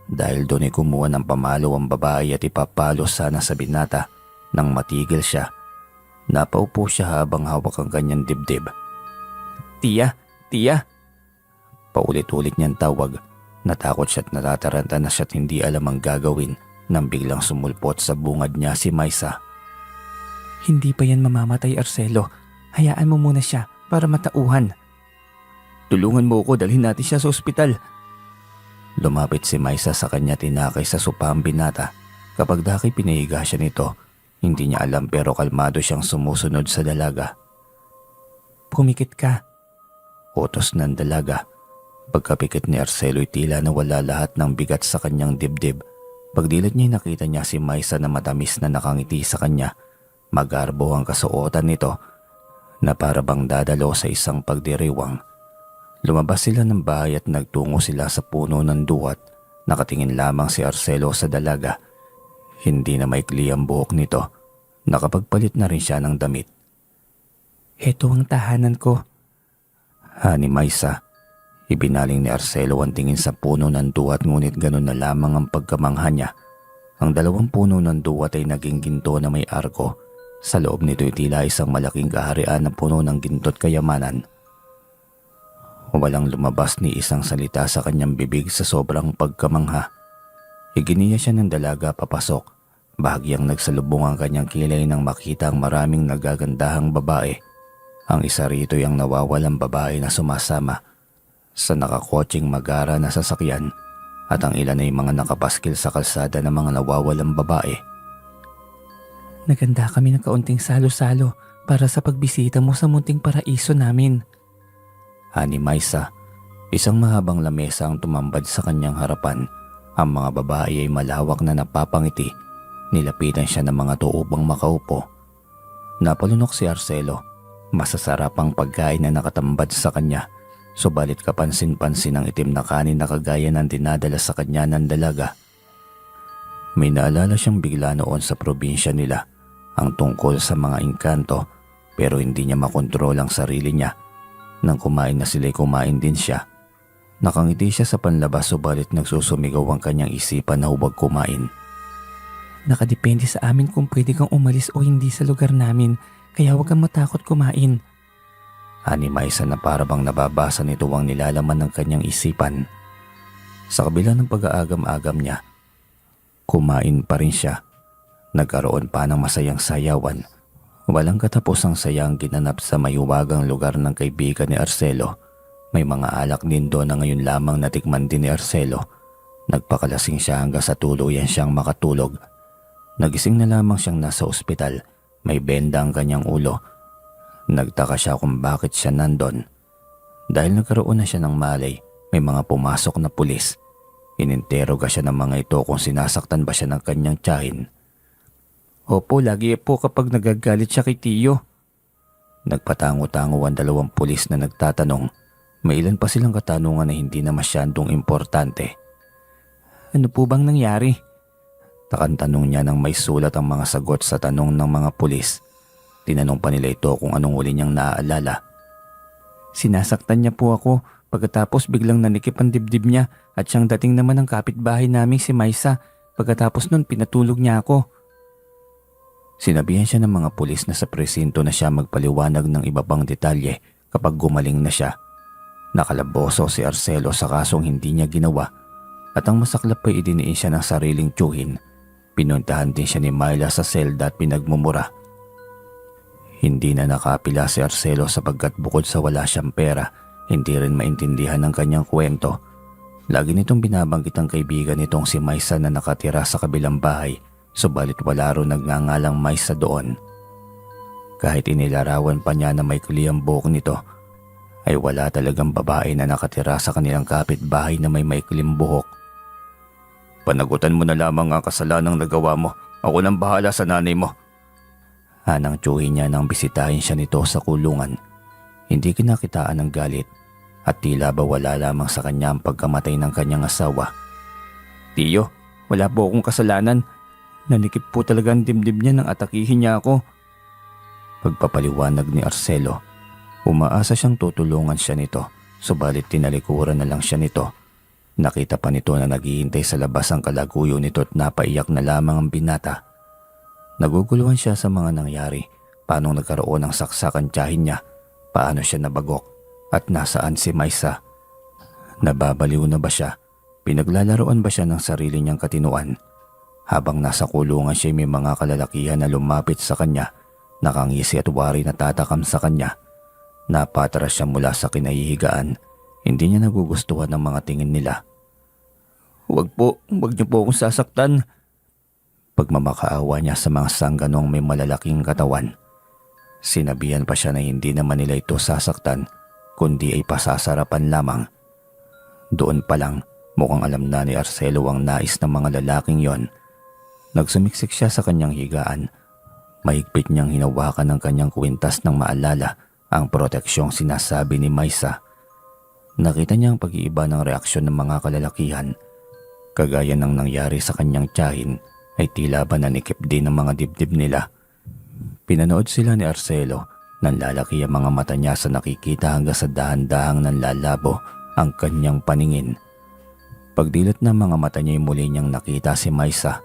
Dahil doon ay kumuha ng pamalo ang babae at ipapalo sana sa binata. Nang matigil siya, napaupo siya habang hawak ang kanyang dibdib. Tiya, tiya. Paulit-ulit niyang tawag. Natakot siya at natataranta na siya at hindi alam ang gagawin nang biglang sumulpot sa bungad niya si Maisa. Hindi pa yan mamamatay, Arcelo. Hayaan mo muna siya para matauhan. Tulungan mo ko, dalhin natin siya sa ospital. Lumapit si Maisa sa kanya, tinakay sa sopa ang binata. Kapag daki pinahiga siya nito, hindi niya alam pero kalmado siyang sumusunod sa dalaga. Pumikit ka. Utos ng dalaga. Pagkapikit ni Arcelo ay tila nawala lahat ng bigat sa kanyang dibdib. Pagdilat niya nakita niya si Maisa na matamis na nakangiti sa kanya. Magarbo ang kasuotan nito na para bang dadalo sa isang pagdiriwang. Lumabas sila ng bahay at nagtungo sila sa puno ng duwat. Nakatingin lamang si Arcelo sa dalaga. Hindi na maikli ang buhok nito. Nakapagpalit na rin siya ng damit. Heto ang tahanan ko. Ni Maisa. Ibinaling ni Arcelo ang tingin sa puno ng duwat ngunit ganun na lamang ang pagkamangha niya. Ang dalawang puno ng duwat ay naging ginto na may arko. Sa loob nito ay tila isang malaking kaharian na puno ng ginto't kayamanan. Walang lumabas ni isang salita sa kanyang bibig sa sobrang pagkamangha. Iginiya siya ng dalaga papasok. Bahagyang nagsalubong ang kanyang kilay nang makita ang maraming nagagandahang babae. Ang isa rito ay ang nawawalang babae na sumasama sa nakakotseng magara na sasakyan at ang ilan ay mga nakapaskil sa kalsada ng mga nawawalang babae. Naganda kami ng kaunting salo-salo para sa pagbisita mo sa munting paraiso namin. Ni Maisa, isang mahabang lamesa ang tumambad sa kanyang harapan. Ang mga babae ay malawak na napapangiti. Nilapitan siya ng mga tuo upang makaupo. Napalunok si Arcelo. Masasarap ang pagkain na nakatambad sa kanya. Subalit kapansin-pansin ang itim na kanin na kagaya ng dinadala sa kanya ng dalaga. May naalala siyang bigla noon sa probinsya nila, ang tungkol sa mga engkanto, pero hindi niya makontrol ang sarili niya. Nang kumain na sila'y kumain din siya. Nakangiti siya sa panlabas subalit nagsusumigaw ang kanyang isipan na huwag kumain. Nakadepende sa amin kung pwede kang umalis o hindi sa lugar namin, kaya huwag kang matakot kumain. Ni Maisa na parabang nababasa nito ang nilalaman ng kanyang isipan. Sa kabila ng pag-aagam-agam niya, kumain pa rin siya. Nagkaroon pa ng masayang sayawan. Walang katapusang sayang ginanap sa mayuwagang lugar ng kaibigan ni Arcelo. May mga alak din doon na ngayon lamang natikman din ni Arcelo. Nagpakalasing siya hanggang sa tuluyan siyang makatulog. Nagising na lamang siyang nasa ospital. May benda ang kanyang ulo. Nagtaka siya kung bakit siya nandon. Dahil nagkaroon na siya ng malay, may mga pumasok na pulis. Ininteroga siya ng mga ito kung sinasaktan ba siya ng kanyang tiyahin. Opo, lagi po kapag nagagalit siya kay Tiyo. Nagpatango-tango ang 2 pulis na nagtatanong. May ilan pa silang katanungan na hindi na masyadong importante. Ano po bang nangyari? Takantanong niya nang may sulat ang mga sagot sa tanong ng mga pulis. Tinanong pa nila ito kung anong huli niyang naaalala. Sinasaktan niya po ako pagkatapos biglang nanikip ang dibdib niya at siyang dating naman ng kapitbahay naming si Maisa. Pagkatapos nun pinatulog niya ako. Sinabihan siya ng mga pulis na sa presinto na siya magpaliwanag ng iba pang detalye kapag gumaling na siya. Nakalaboso si Arcelo sa kasong hindi niya ginawa at ang masaklap pa idiniin siya ng sariling tiyuhin. Pinuntahan din siya ni Myla sa selda at pinagmumura. Hindi na nakapila si Arcelo sapagkat bukod sa wala siyang pera, hindi rin maintindihan ng kanyang kwento. Lagi nitong binabanggit ang kaibigan nitong si Maisa na nakatira sa kabilang bahay, subalit wala ro nagngangalang Maisa doon. Kahit inilarawan pa niya na may kuli ang buhok nito, ay wala talagang babae na nakatira sa kanilang kapitbahay na may maikling buhok. Panagutan mo na lamang ang kasalanang nagawa mo. Ako nang bahala sa nanay mo. Anang tiyuhin niya nang bisitahin siya nito sa kulungan. Hindi kinakitaan ng galit at tila ba wala lamang sa kanya ang pagkamatay ng kanyang asawa. Tiyo, wala po akong kasalanan. Nanikip po talaga ang dibdib niya nang atakihin niya ako. Pagpapaliwanag ni Arcelo, umaasa siyang tutulungan siya nito, subalit tinalikuran na lang siya nito. Nakita pa nito na naghihintay sa labas ang kalaguyo nito at napaiyak na lamang ang binata. Naguguluhan siya sa mga nangyari, paano nagkaroon ng saksakan tiyahin niya, paano siya nabagok, at nasaan si Maisa. Nababaliw na ba siya? Pinaglalaroan ba siya ng sarili niyang katinuan? Habang nasa kulungan siya may mga kalalakihan na lumapit sa kanya, nakangisi at wari na tatakam sa kanya. Napatras siya mula sa kinahihigaan. Hindi niya nagugustuhan ng mga tingin nila. Huwag niyo po akong sasaktan. Pagmamakaawa niya sa mga sangganong may malalaking katawan. Sinabihan pa siya na hindi naman nila ito sasaktan, kundi ay pasasarapan lamang. Doon pa lang, mukhang alam na ni Arcelo ang nais ng mga lalaking yon. Nagsumiksik siya sa kanyang higaan. Mahigpit niyang hinawakan ng kanyang kwintas nang maalala ang proteksyong sinasabi ni Maisa. Nakita niya ang pag-iiba ng reaksyon ng mga kalalakihan. Kagaya ng nangyari sa kanyang tiyahin ay tila ba nanikip din ng mga dibdib nila. Pinanood sila ni Arcelo, nanlalaki ang mga mata niya sa nakikita hanggang sa dahan-dahang nanlalabo ang kanyang paningin. Pagdilat ng mga mata niya ay muli niyang nakita si Maisa.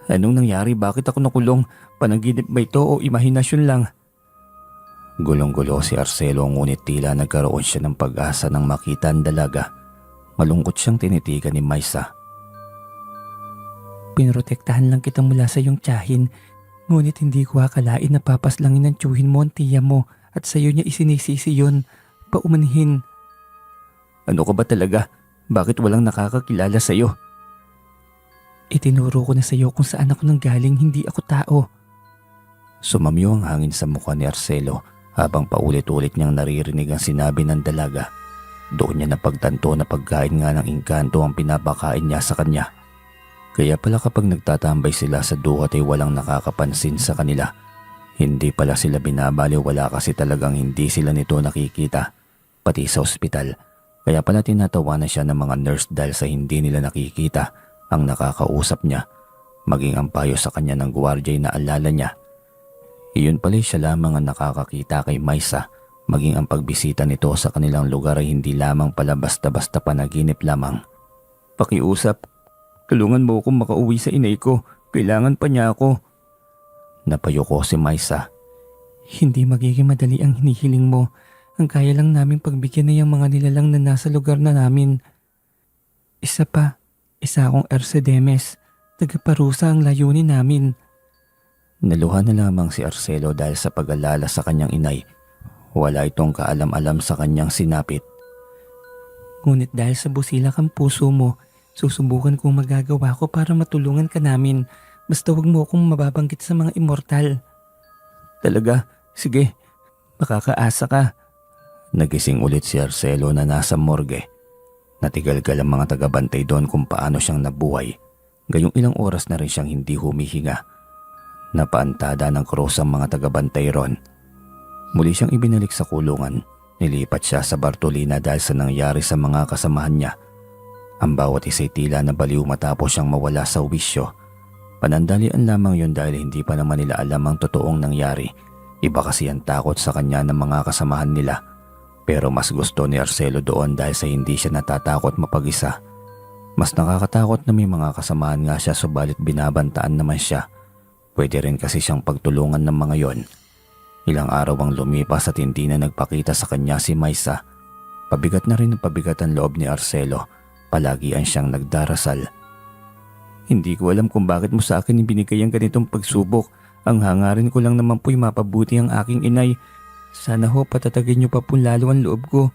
Anong nangyari? Bakit ako nakulong? Panaginip ba ito o imahinasyon lang? Gulong-gulo si Arcelo ngunit tila nagkaroon siya ng pag-asa nang makita ang dalaga. Malungkot siyang tinitigan ni Maisa. Pinrotektahan lang kita mula sa iyong tiyahin, ngunit hindi ko akalain na papaslangin ng tiyuhin mo ang tiya mo at sa iyo niya isinisisi yun. Paumanhin. Ano ka ba talaga? Bakit walang nakakakilala sa iyo? Itinuro ko na sa iyo kung saan ako nanggaling, hindi ako tao. Sumamyo ang hangin sa mukha ni Arcelo habang paulit-ulit niyang naririnig ang sinabi ng dalaga. Doon niya napagtanto na pagkain nga ng engkanto ang pinapakain niya sa kanya. Kaya pala kapag nagtatambay sila sa duhat ay walang nakakapansin sa kanila. Hindi pala sila binabaliwala kasi talagang hindi sila nito nakikita, pati sa ospital. Kaya pala tinatawanan siya ng mga nurse dahil sa hindi nila nakikita ang nakakausap niya, maging ang payo sa kanya ng gwardiya na alala niya. Iyon pala siya lamang ang nakakakita kay Maisa, maging ang pagbisita nito sa kanilang lugar ay hindi lamang pala basta-basta panaginip lamang. Pakiusap, tulungan mo akong makauwi sa inay ko, kailangan pa niya ako. Napayuko si Maisa. Hindi magiging madali ang hinihiling mo. Ang kaya lang naming pagbigyan na yung mga nilalang na nasa lugar na namin. Isa akong Ercedemes, tagaparusa ang layunin namin. Naluha na lamang si Arcelo dahil sa pag-alala sa kanyang inay. Wala itong kaalam-alam sa kanyang sinapit. Ngunit dahil sa busilak ang puso mo, susubukan kong magagawa ko para matulungan ka namin. Basta huwag mo akong mababanggit sa mga immortal. Talaga? Sige, makakaasa ka. Nagising ulit si Arcelo na nasa morgue. Natigalgal ang mga tagabantay doon kung paano siyang nabuhay. Gayong ilang oras na rin siyang hindi humihinga. Napaantada ng krus ang mga tagabantay ron. Muli siyang ibinalik sa kulungan. Nilipat siya sa Bartolina dahil sa nangyari sa mga kasamahan niya. Ang bawat isa'y tila na baliw matapos siyang mawala sa wisyo. Panandalian lamang yun dahil hindi pa naman nila alam ang totoong nangyari. Iba kasi ang takot sa kanya ng mga kasamahan nila. Pero mas gusto ni Arcelo doon dahil sa hindi siya natatakot mapag-isa. Mas nakakatakot na may mga kasamahan nga siya subalit binabantaan naman siya. Pwede rin kasi siyang pagtulungan ng mga yon. Ilang araw ang lumipas at hindi na nagpakita sa kanya si Maisa. Pabigat na rin ang pabigat ang loob ni Arcelo. Palagian siyang nagdarasal. Hindi ko alam kung bakit mo sa akin ibinigay ang ganitong pagsubok. Ang hangarin ko lang naman po'y mapabuti ang aking inay. Sana ho patatagin niyo pa po lalo ang loob ko.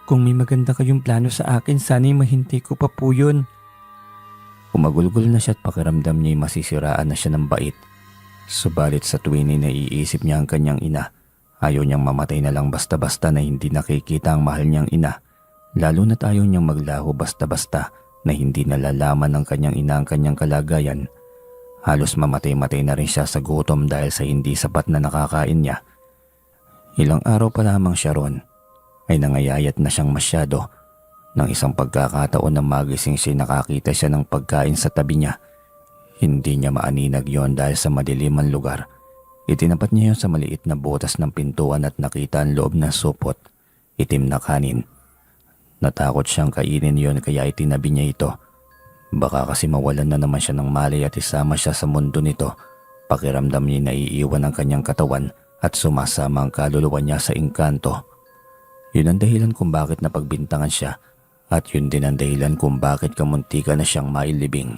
Kung may maganda kayong plano sa akin, sana'y mahinti ko pa po yun. Umagulgol na siya at pakiramdam niya'y masisiraan na siya ng bait. Subalit sa tuwin ay naiisip niya ang kanyang ina. Ayaw niyang mamatay na lang basta-basta na hindi nakikita ang mahal niyang ina. Lalo na't ayaw niyang maglaho basta-basta na hindi nalalaman ng kanyang ina ang kanyang kalagayan. Halos mamatay-matay na rin siya sa gutom dahil sa hindi sapat na nakakain niya. Ilang araw pa lamang siya ron ay nangayayat na siyang masyado. Nang isang pagkakataon na magising siya nakakita siya ng pagkain sa tabi niya. Hindi niya maaninag yon dahil sa madilim ang lugar. Itinapat niya yon sa maliit na butas ng pintuan at nakita ang loob ng supot, itim na kanin. Natakot siyang kainin yon kaya itinabi niya ito. Baka kasi mawalan na naman siya ng malay at isama siya sa mundo nito. Pakiramdam niya na iiwan ang kanyang katawan at sumasama ang kaluluwa niya sa engkanto. Yun ang dahilan kung bakit napagbintangan siya at yun din ang dahilan kung bakit kamuntika na siyang mailibing.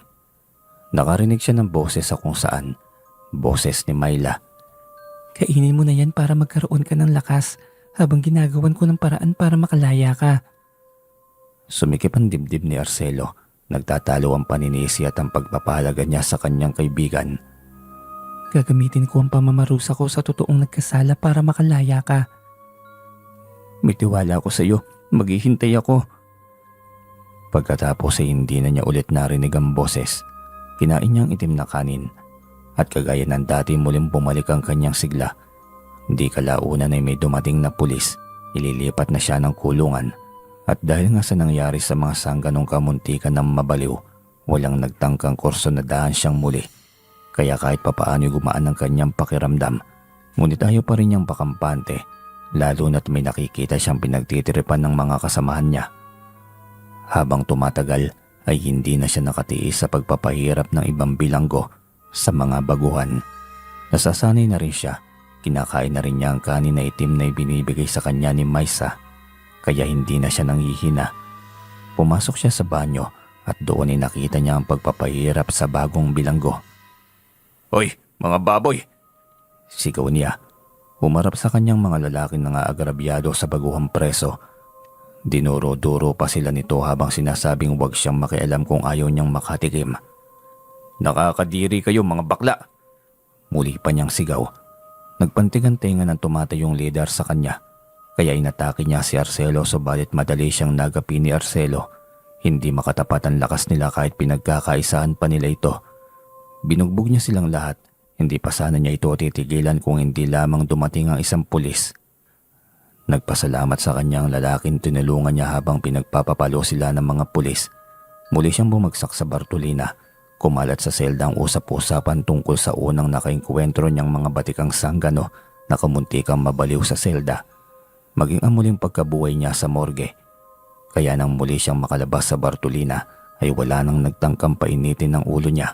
Nakarinig siya ng boses sa kung saan. Boses ni Myla. Kainin mo na yan para magkaroon ka ng lakas habang ginagawan ko ng paraan para makalaya ka. Sumikip ang dibdib ni Arcelo. Nagtatalo ang paninisi at ang pagpapahalaga niya sa kanyang kaibigan. Gagamitin ko ang pamamarusa ko sa totoong nagkasala para makalaya ka. May tiwala ako sa iyo. Maghihintay ako. Pagkatapos ay hindi na niya ulit narinig ang boses. Kinain niyang itim na kanin. At kagaya ng dati muling bumalik ang kanyang sigla. Hindi kalaunan ay may dumating na pulis. Ililipat na siya ng kulungan. At dahil nga sa nangyari sa mga sangganong kamuntikan ng mabaliw, walang nagtangkang kurso na daan siyang muli. Kaya kahit papaano gumaan ang kanyang pakiramdam, ngunit ayaw pa rin niyang pakampante, lalo na't may nakikita siyang pinagtitiripan ng mga kasamahan niya. Habang tumatagal ay hindi na siya nakatiis sa pagpapahirap ng ibang bilanggo sa mga baguhan. Nasasanay na rin siya, kinakain na rin niya ang kanin na itim na ibinibigay sa kanya ni Maisa, kaya hindi na siya nanghihina. Pumasok siya sa banyo at doon ay nakita niya ang pagpapahirap sa bagong bilanggo. Hoy, mga baboy! Sigaw niya. Humarap sa kanyang mga lalaking nangaagrabyado sa baguhang preso. Dinuro-duro pa sila nito habang sinasabing huwag siyang makialam kung ayaw niyang makatikim. Nakakadiri kayo mga bakla! Muli pa niyang sigaw. Nagpantigan-tingan ang tumatayong leader sa kanya. Kaya inatake niya si Arcelo subalit madali siyang nagapi ni Arcelo. Hindi makatapat ang lakas nila kahit pinagkakaisahan pa nila ito. Binugbog niya silang lahat. Hindi pa sana niya ito titigilan kung hindi lamang dumating ang isang pulis. Nagpasalamat sa kanyang lalaking tinulungan niya habang pinagpapapalo sila ng mga pulis. Muli siyang bumagsak sa Bartolina. Kumalat sa selda ang usap-usapan tungkol sa unang nakaengkwentro niyang mga batikang sanggano na kamuntikang mabaliw sa selda. Maging ang muling pagkabuhay niya sa morgue. Kaya nang muli siyang makalabas sa Bartolina ay wala nang nagtangkang painitin ng ulo niya.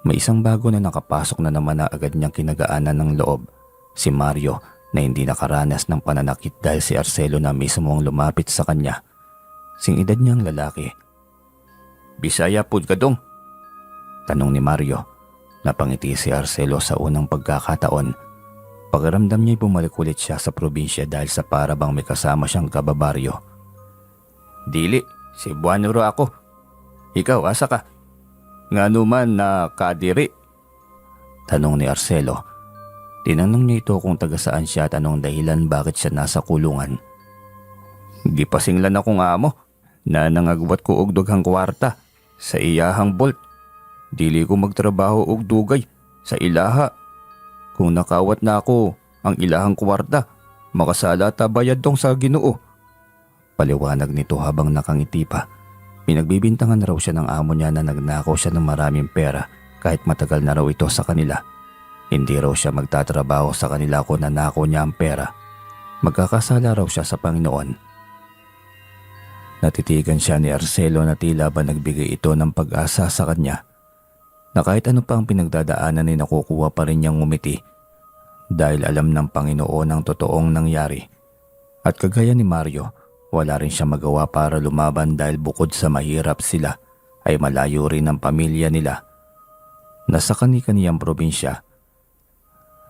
May isang bago na nakapasok na naman na agad niyang kinagaanan ng loob. Si Mario na hindi nakaranas ng pananakit dahil si Arcelo na mismo ang lumapit sa kanya. Sing edad niyang lalaki. Bisaya pud ka dong? Tanong ni Mario. Napangiti si Arcelo sa unang pagkakataon. Pakiramdam niya'y bumalik ulit siya sa probinsya dahil sa para bang may kasama siyang kababaryo. Dili, Cebuano ro ako. Ikaw, asa ka? Nga naman na kadiri? Tanong ni Arcelo. Tinanong niya ito kung taga saan siya at anong dahilan bakit siya nasa kulungan. Gipasinglan akong amo na nangagwat ko og dughang kwarta sa iyahang bolt. Dili ko magtrabaho og dugay sa ilaha. Kung nakawat na ako ang ilahang kwarta, makasala ta bayad tong sa Ginoo. Paliwanag nito habang nakangiti pa. Pinagbibintangan raw siya ng amo niya na nagnakaw siya ng maraming pera kahit matagal na raw ito sa kanila. Hindi raw siya magtatrabaho sa kanila kung nanakaw niya ang pera. Magkakasala raw siya sa Panginoon. Natitigan siya ni Arcelo na tila ba nagbigay ito ng pag-asa sa kanya na kahit ano pa ang pinagdadaanan ay nakukuha pa rin niyang ngumiti dahil alam ng Panginoon ang totoong nangyari. At kagaya ni Mario, wala rin siya magawa para lumaban dahil bukod sa mahirap sila ay malayo rin ang pamilya nila. Nasa kani-kaniyang probinsya.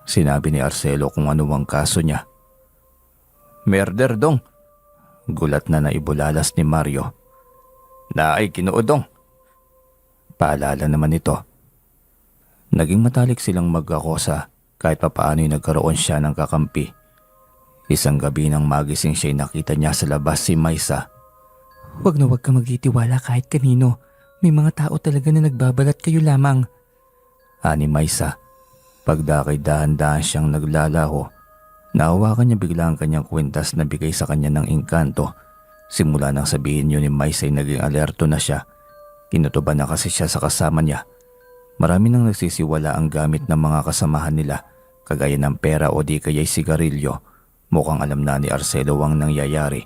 Sinabi ni Arcelo kung ano ang kaso niya. Murder dong. Gulat na naibulalas ni Mario. Naay kinuodong. Paalala naman ito. Naging matalik silang mag-akosa kahit papaano ay nagkaroon siya ng kakampi. Isang gabi nang magising siya'y nakita niya sa labas si Maisa. Huwag na huwag ka magtitiwala kahit kanino. May mga tao talaga na nagbabalat kayo lamang. Ani Maisa. Pagdakay dahan-dahan siyang naglalaho. Nahawakan niya bigla ang kanyang kwintas na bigay sa kanya ng engkanto. Simula nang sabihin niyo ni Maisa ay naging alerto na siya. Kinutuban na kasi siya sa kasama niya. Marami nang nagsisiwala ang gamit ng mga kasamahan nila, kagaya ng pera o di kaya'y sigarilyo. Mukhang alam na ni Arcelo ang nangyayari,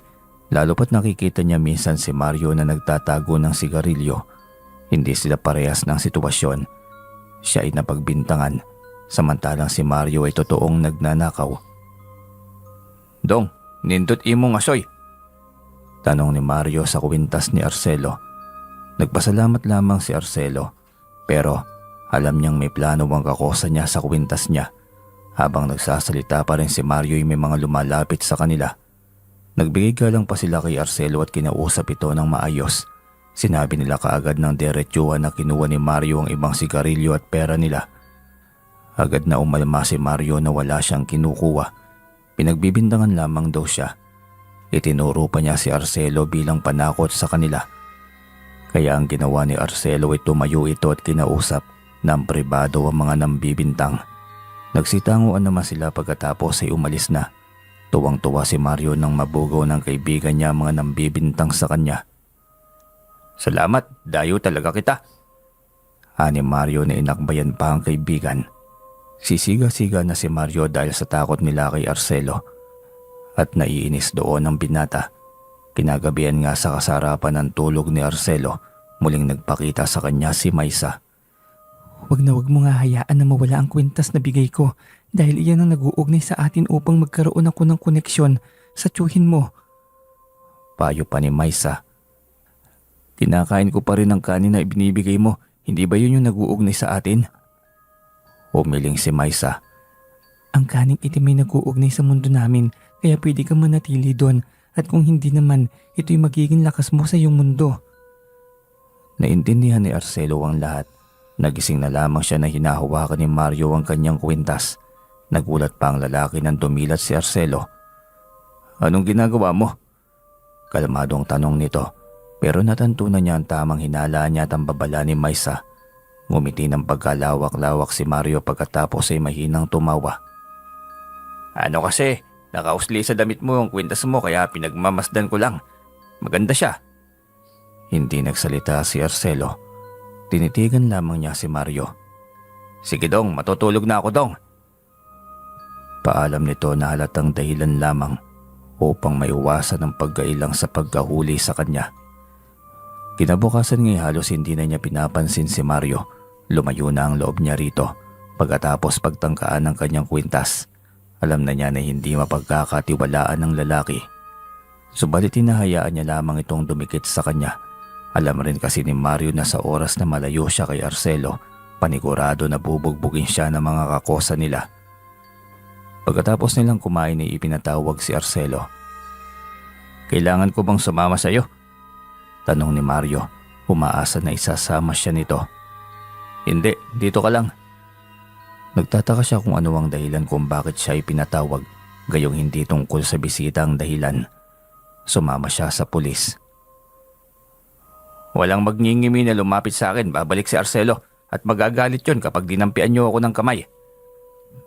lalo pat nakikita niya minsan si Mario na nagtatago ng sigarilyo. Hindi sila parehas ng sitwasyon. Siya ay napagbintangan, samantalang si Mario ay totoong nagnanakaw. Dong, nindot imong asoy? Tanong ni Mario sa kwintas ni Arcelo. Nagpasalamat lamang si Arcelo, pero alam niyang may plano ang kakosa niya sa kwintas niya. Habang nagsasalita pa rin si Mario ay may mga lumalapit sa kanila. Nagbigay galang pa sila kay Arcelo at kinausap ito ng maayos. Sinabi nila kaagad ng diretsuhan na kinuha ni Mario ang ibang sigarilyo at pera nila. Agad na umalma si Mario na wala siyang kinukuha. Pinagbibintangan lamang daw siya. Itinuro pa niya si Arcelo bilang panakot sa kanila. Kaya ang ginawa ni Arcelo ay tumayo ito at kinausap ng pribado ang mga nambibintang. Nagsitanguan naman sila pagkatapos ay umalis na. Tuwang-tuwa si Mario nang mabugaw ng kaibigan niya mga nambibintang sa kanya. Salamat, dayo talaga kita. Ani Mario na inakbayan pa ang kaibigan. Sisiga-siga na si Mario dahil sa takot nila kay Arcelo. At naiinis doon ang binata. Kinagabihan nga sa kasarapan ng tulog ni Arcelo, muling nagpakita sa kanya si Maisa. Huwag na huwag mo nga hayaan na mawala ang kwintas na bigay ko dahil iyan ang nag-uugnay sa atin upang magkaroon ako ng koneksyon sa tiyuhin mo. Payo pa ni Maisa. Kinakain ko pa rin ang kanin na ibinibigay mo. Hindi ba yun yung nag-uugnay sa atin? Umiling si Maisa. Ang kaning itim ay nag-uugnay sa mundo namin kaya pwede kang manatili doon at kung hindi naman ito'y magiging lakas mo sa iyong mundo. Naintindihan ni Arcelo ang lahat. Nagising na lamang siya na hinahawakan ni Mario ang kanyang kwintas. Nagulat pa ang lalaki nang dumilat si Arcelo. Anong ginagawa mo? Kalmadong tanong nito, pero natantunan niya ang tamang hinala niya at ang babala ni Maisa. Ngumiti ng pagkalawak-lawak si Mario pagkatapos ay mahinang tumawa. Ano kasi, nakausli sa damit mo ang kwintas mo kaya pinagmamasdan ko lang. Maganda siya. Hindi nagsalita si Arcelo. Tinitigan lamang niya si Mario. Sige dong, matutulog na ako dong. Paalam nito na halatang dahilan lamang upang maiwasan ang pagkailang sa pagkahuli sa kanya. Kinabukasan ngay halos hindi na niya pinapansin si Mario. Lumayo na ang loob niya rito pagkatapos pagtangkaan ng kanyang kwintas. Alam na niya na hindi mapagkakatiwalaan ng lalaki. Subalit hinahayaan niya lamang itong dumikit sa kanya. Alam rin kasi ni Mario na sa oras na malayo siya kay Arcelo, panigurado na bubugbugin siya ng mga kakosa nila. Pagkatapos nilang kumain ay ipinatawag si Arcelo. Kailangan ko bang sumama sa iyo? Tanong ni Mario, umaasa na isasama siya nito. Hindi, dito ka lang. Nagtataka siya kung ano ang dahilan kung bakit siya ipinatawag, gayong hindi tungkol sa bisita ang dahilan. Sumama siya sa pulis. Walang magngingimi na lumapit sa akin, babalik si Arcelo at magagalit yon kapag dinampian niyo ako ng kamay.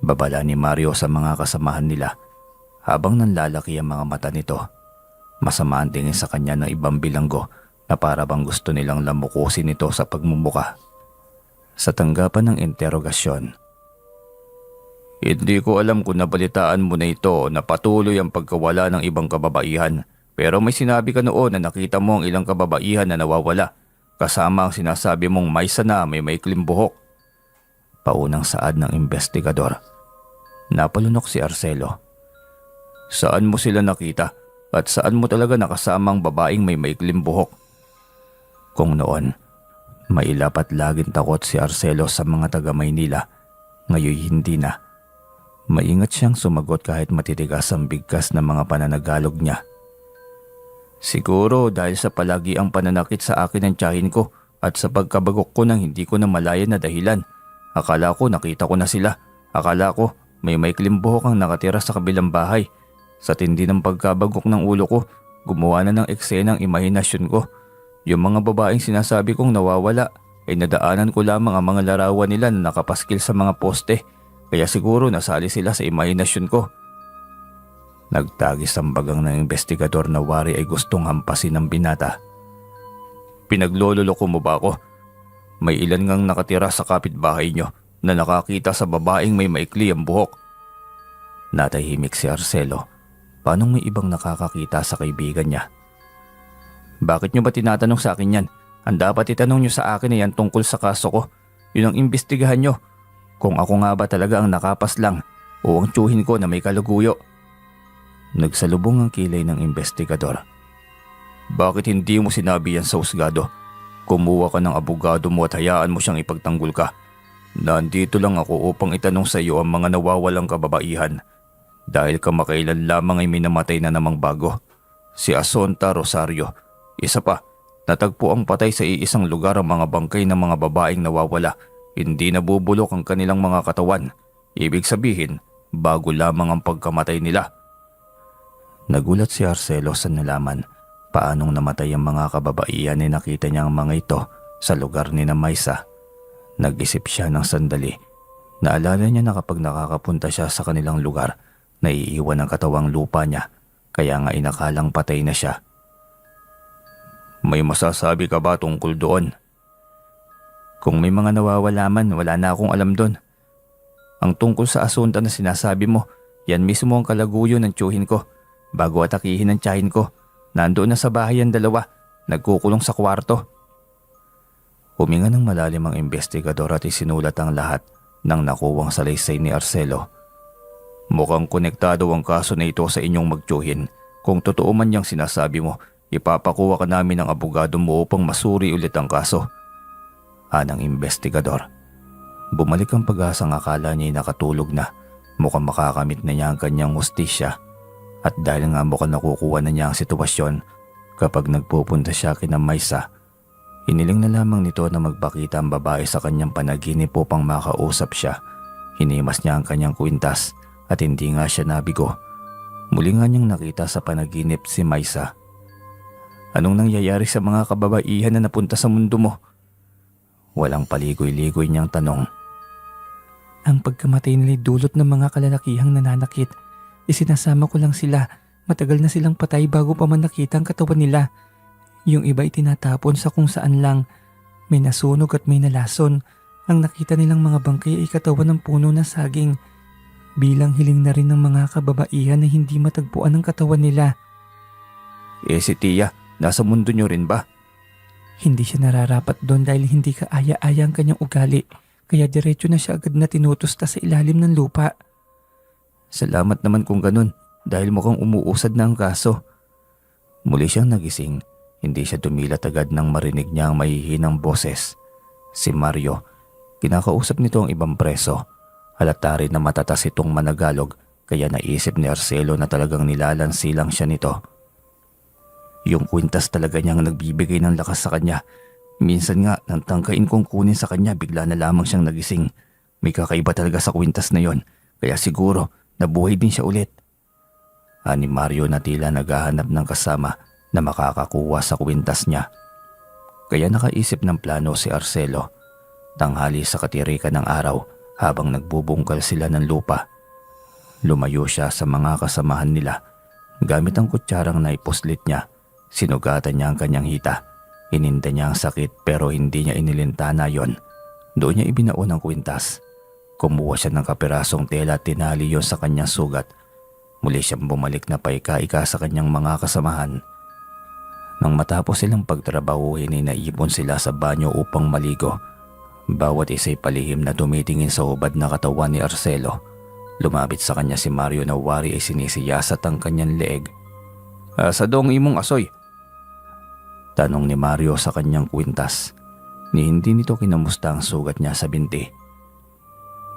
Babala ni Mario sa mga kasamahan nila habang nanlalaki ang mga mata nito. Masama ang tingin sa kanya ng ibang bilanggo na para bang gusto nilang lamukusin ito sa pagmumuka. Sa tanggapan ng interogasyon, hindi ko alam kung nabalitaan mo na ito na patuloy ang pagkawala ng ibang kababaihan, pero may sinabi ka noon na nakita mo ang ilang kababaihan na nawawala, kasama ang sinasabi mong maysa na may maikling buhok. Paunang saad ng investigador. Napalunok si Arcelo. Saan mo sila nakita at saan mo talaga nakasama ang babaeng may maikling buhok? Kung noon, mailap at laging takot si Arcelo sa mga taga Maynila, ngayon hindi na. Maingat siyang sumagot kahit matitigas ang bigkas ng mga pananagalog niya. Siguro dahil sa palagi ang pananakit sa akin ng tiyahin ko at sa pagkabagok ko ng hindi ko na malaya na dahilan. Akala ko nakita ko na sila. Akala ko may maikling buhok ang nakatira sa kabilang bahay. Sa tindi ng pagkabagok ng ulo ko, gumawa na ng eksena ang imahinasyon ko. Yung mga babaeng sinasabi kong nawawala ay nadaanan ko lamang ang mga larawan nila na nakapaskil sa mga poste. Kaya siguro nasali sila sa imahinasyon ko. Nagtagis ang bagang ng investigador na wari ay gustong hampasin ng binata. Pinaglololoko mo ba ako? May ilan ngang nakatira sa kapitbahay nyo na nakakita sa babaeng may maikli ang buhok. Natahimik si Arcelo. Paanong may ibang nakakakita sa kaibigan niya? Bakit nyo ba tinatanong sa akin yan? Ang dapat itanong nyo sa akin ay yan tungkol sa kaso ko. Yun ang imbestigahan nyo. Kung ako nga ba talaga ang nakapas lang o ang tiyuhin ko na may kaluguyo. Nagsalubong ang kilay ng investigador. Bakit hindi mo sinabi yan sa husgado? Kumuha ka ng abogado mo at hayaan mo siyang ipagtanggol ka. Nandito lang ako upang itanong sa iyo ang mga nawawalang kababaihan. Dahil kamakailan lamang ay may namatay na namang bago. Si Asonta Rosario. Isa pa, natagpo ang patay sa iisang lugar ang mga bangkay ng mga babaeng nawawala. Hindi nabubulok ang kanilang mga katawan. Ibig sabihin, bago lamang ang pagkamatay nila. Nagulat si Arcelo sa nalaman paanong namatay ang mga kababaihan na nakita niya ang mga ito sa lugar ni na Maysa. Nag-isip siya ng sandali. Naalala niya na kapag nakakapunta siya sa kanilang lugar, naiiwan ang katawang lupa niya, kaya nga inakalang patay na siya. May masasabi ka ba tungkol doon? Kung may mga nawawala man, wala na akong alam doon. Ang tungkol sa asunta na sinasabi mo, yan mismo ang kalaguyo ng tiyuhin ko. Bago atakihin ng tiyahin ko, nandoon na sa bahay ang dalawa, nagkukulong sa kwarto. Huminga ng malalim ang investigador at isinulat ang lahat ng nakuwang salaysay ni Arcelo. Mukhang konektado ang kaso na ito sa inyong magtiyuhin. Kung totoo man niyang sinasabi mo, ipapakuha ka namin ng abogado mo upang masuri ulit ang kaso. Anang investigador. Bumalik ang pag-asang akala niya nakatulog na. Mukhang makakamit na niya ang kanyang hustisya. At dahil nga mukhang nakukuha na niya ang sitwasyon kapag nagpupunta siya kina Maysa, hiniling na lamang nito na magpakita ang babae sa kanyang panaginip upang makausap siya. Hinimas niya ang kanyang kwintas at hindi nga siya nabigo. Muli nga niyang nakita sa panaginip si Maysa. Anong nangyayari sa mga kababaihan na napunta sa mundo mo? Walang paligoy-ligoy niyang tanong. Ang pagkamatay nila'y dulot ng mga kalalakihang nananakit. Isinasama ko lang sila. Matagal na silang patay bago pa man nakita ang katawan nila. Yung iba ay tinatapon sa kung saan lang. May nasunog at may nalason. Ang nakita nilang mga bangkay ay katawan ng puno na saging. Bilang hiling na rin ng mga kababaihan na hindi matagpuan ang katawan nila. Si Tia, nasa mundo niyo rin ba? Hindi siya nararapat doon dahil hindi kaaya-aya ang kanyang ugali. Kaya diretso na siya agad na tinutusta sa ilalim ng lupa. Salamat naman kung ganun dahil mukhang umuusad na ang kaso. Muli siyang nagising. Hindi siya dumilat agad nang marinig niya ang mahihinang boses. Si Mario. Kinakausap nito ang ibang preso. Halata rin na matatas itong managalog kaya naisip ni Arcelo na talagang nilalansilang siya nito. Yung kwintas talaga niyang nagbibigay ng lakas sa kanya. Minsan nga nang tangkain kong kunin sa kanya bigla na lamang siyang nagising. May kakaiba talaga sa kwintas na yon kaya siguro nabuhay din siya ulit. Ani Mario na tila naghahanap ng kasama na makakakuha sa kwintas niya. Kaya nakaisip ng plano si Arcelo. Tanghali sa katirikan ng araw habang nagbubungkal sila ng lupa. Lumayo siya sa mga kasamahan nila. Gamit ang kutsarang naipuslit niya, sinugatan niya ang kanyang hita. Ininda niya ang sakit pero hindi niya inilintana yon. Doon niya ibinaon ang kwintas. Kumuha siya ng kapirasong tela at tinali yon sa kanyang sugat. Muli siyang bumalik na paika-ika sa kanyang mga kasamahan. Nang matapos silang pagtrabahuhin ay naipon sila sa banyo upang maligo. Bawat isa'y palihim na tumitingin sa hubad na katawan ni Arcelo. Lumapit sa kanya si Mario na wari ay sinisiyasat ang kanyang leeg. Sa dong imong asoy? Tanong ni Mario sa kanyang kwintas. Ni hindi nito kinamusta ang sugat niya sa binti.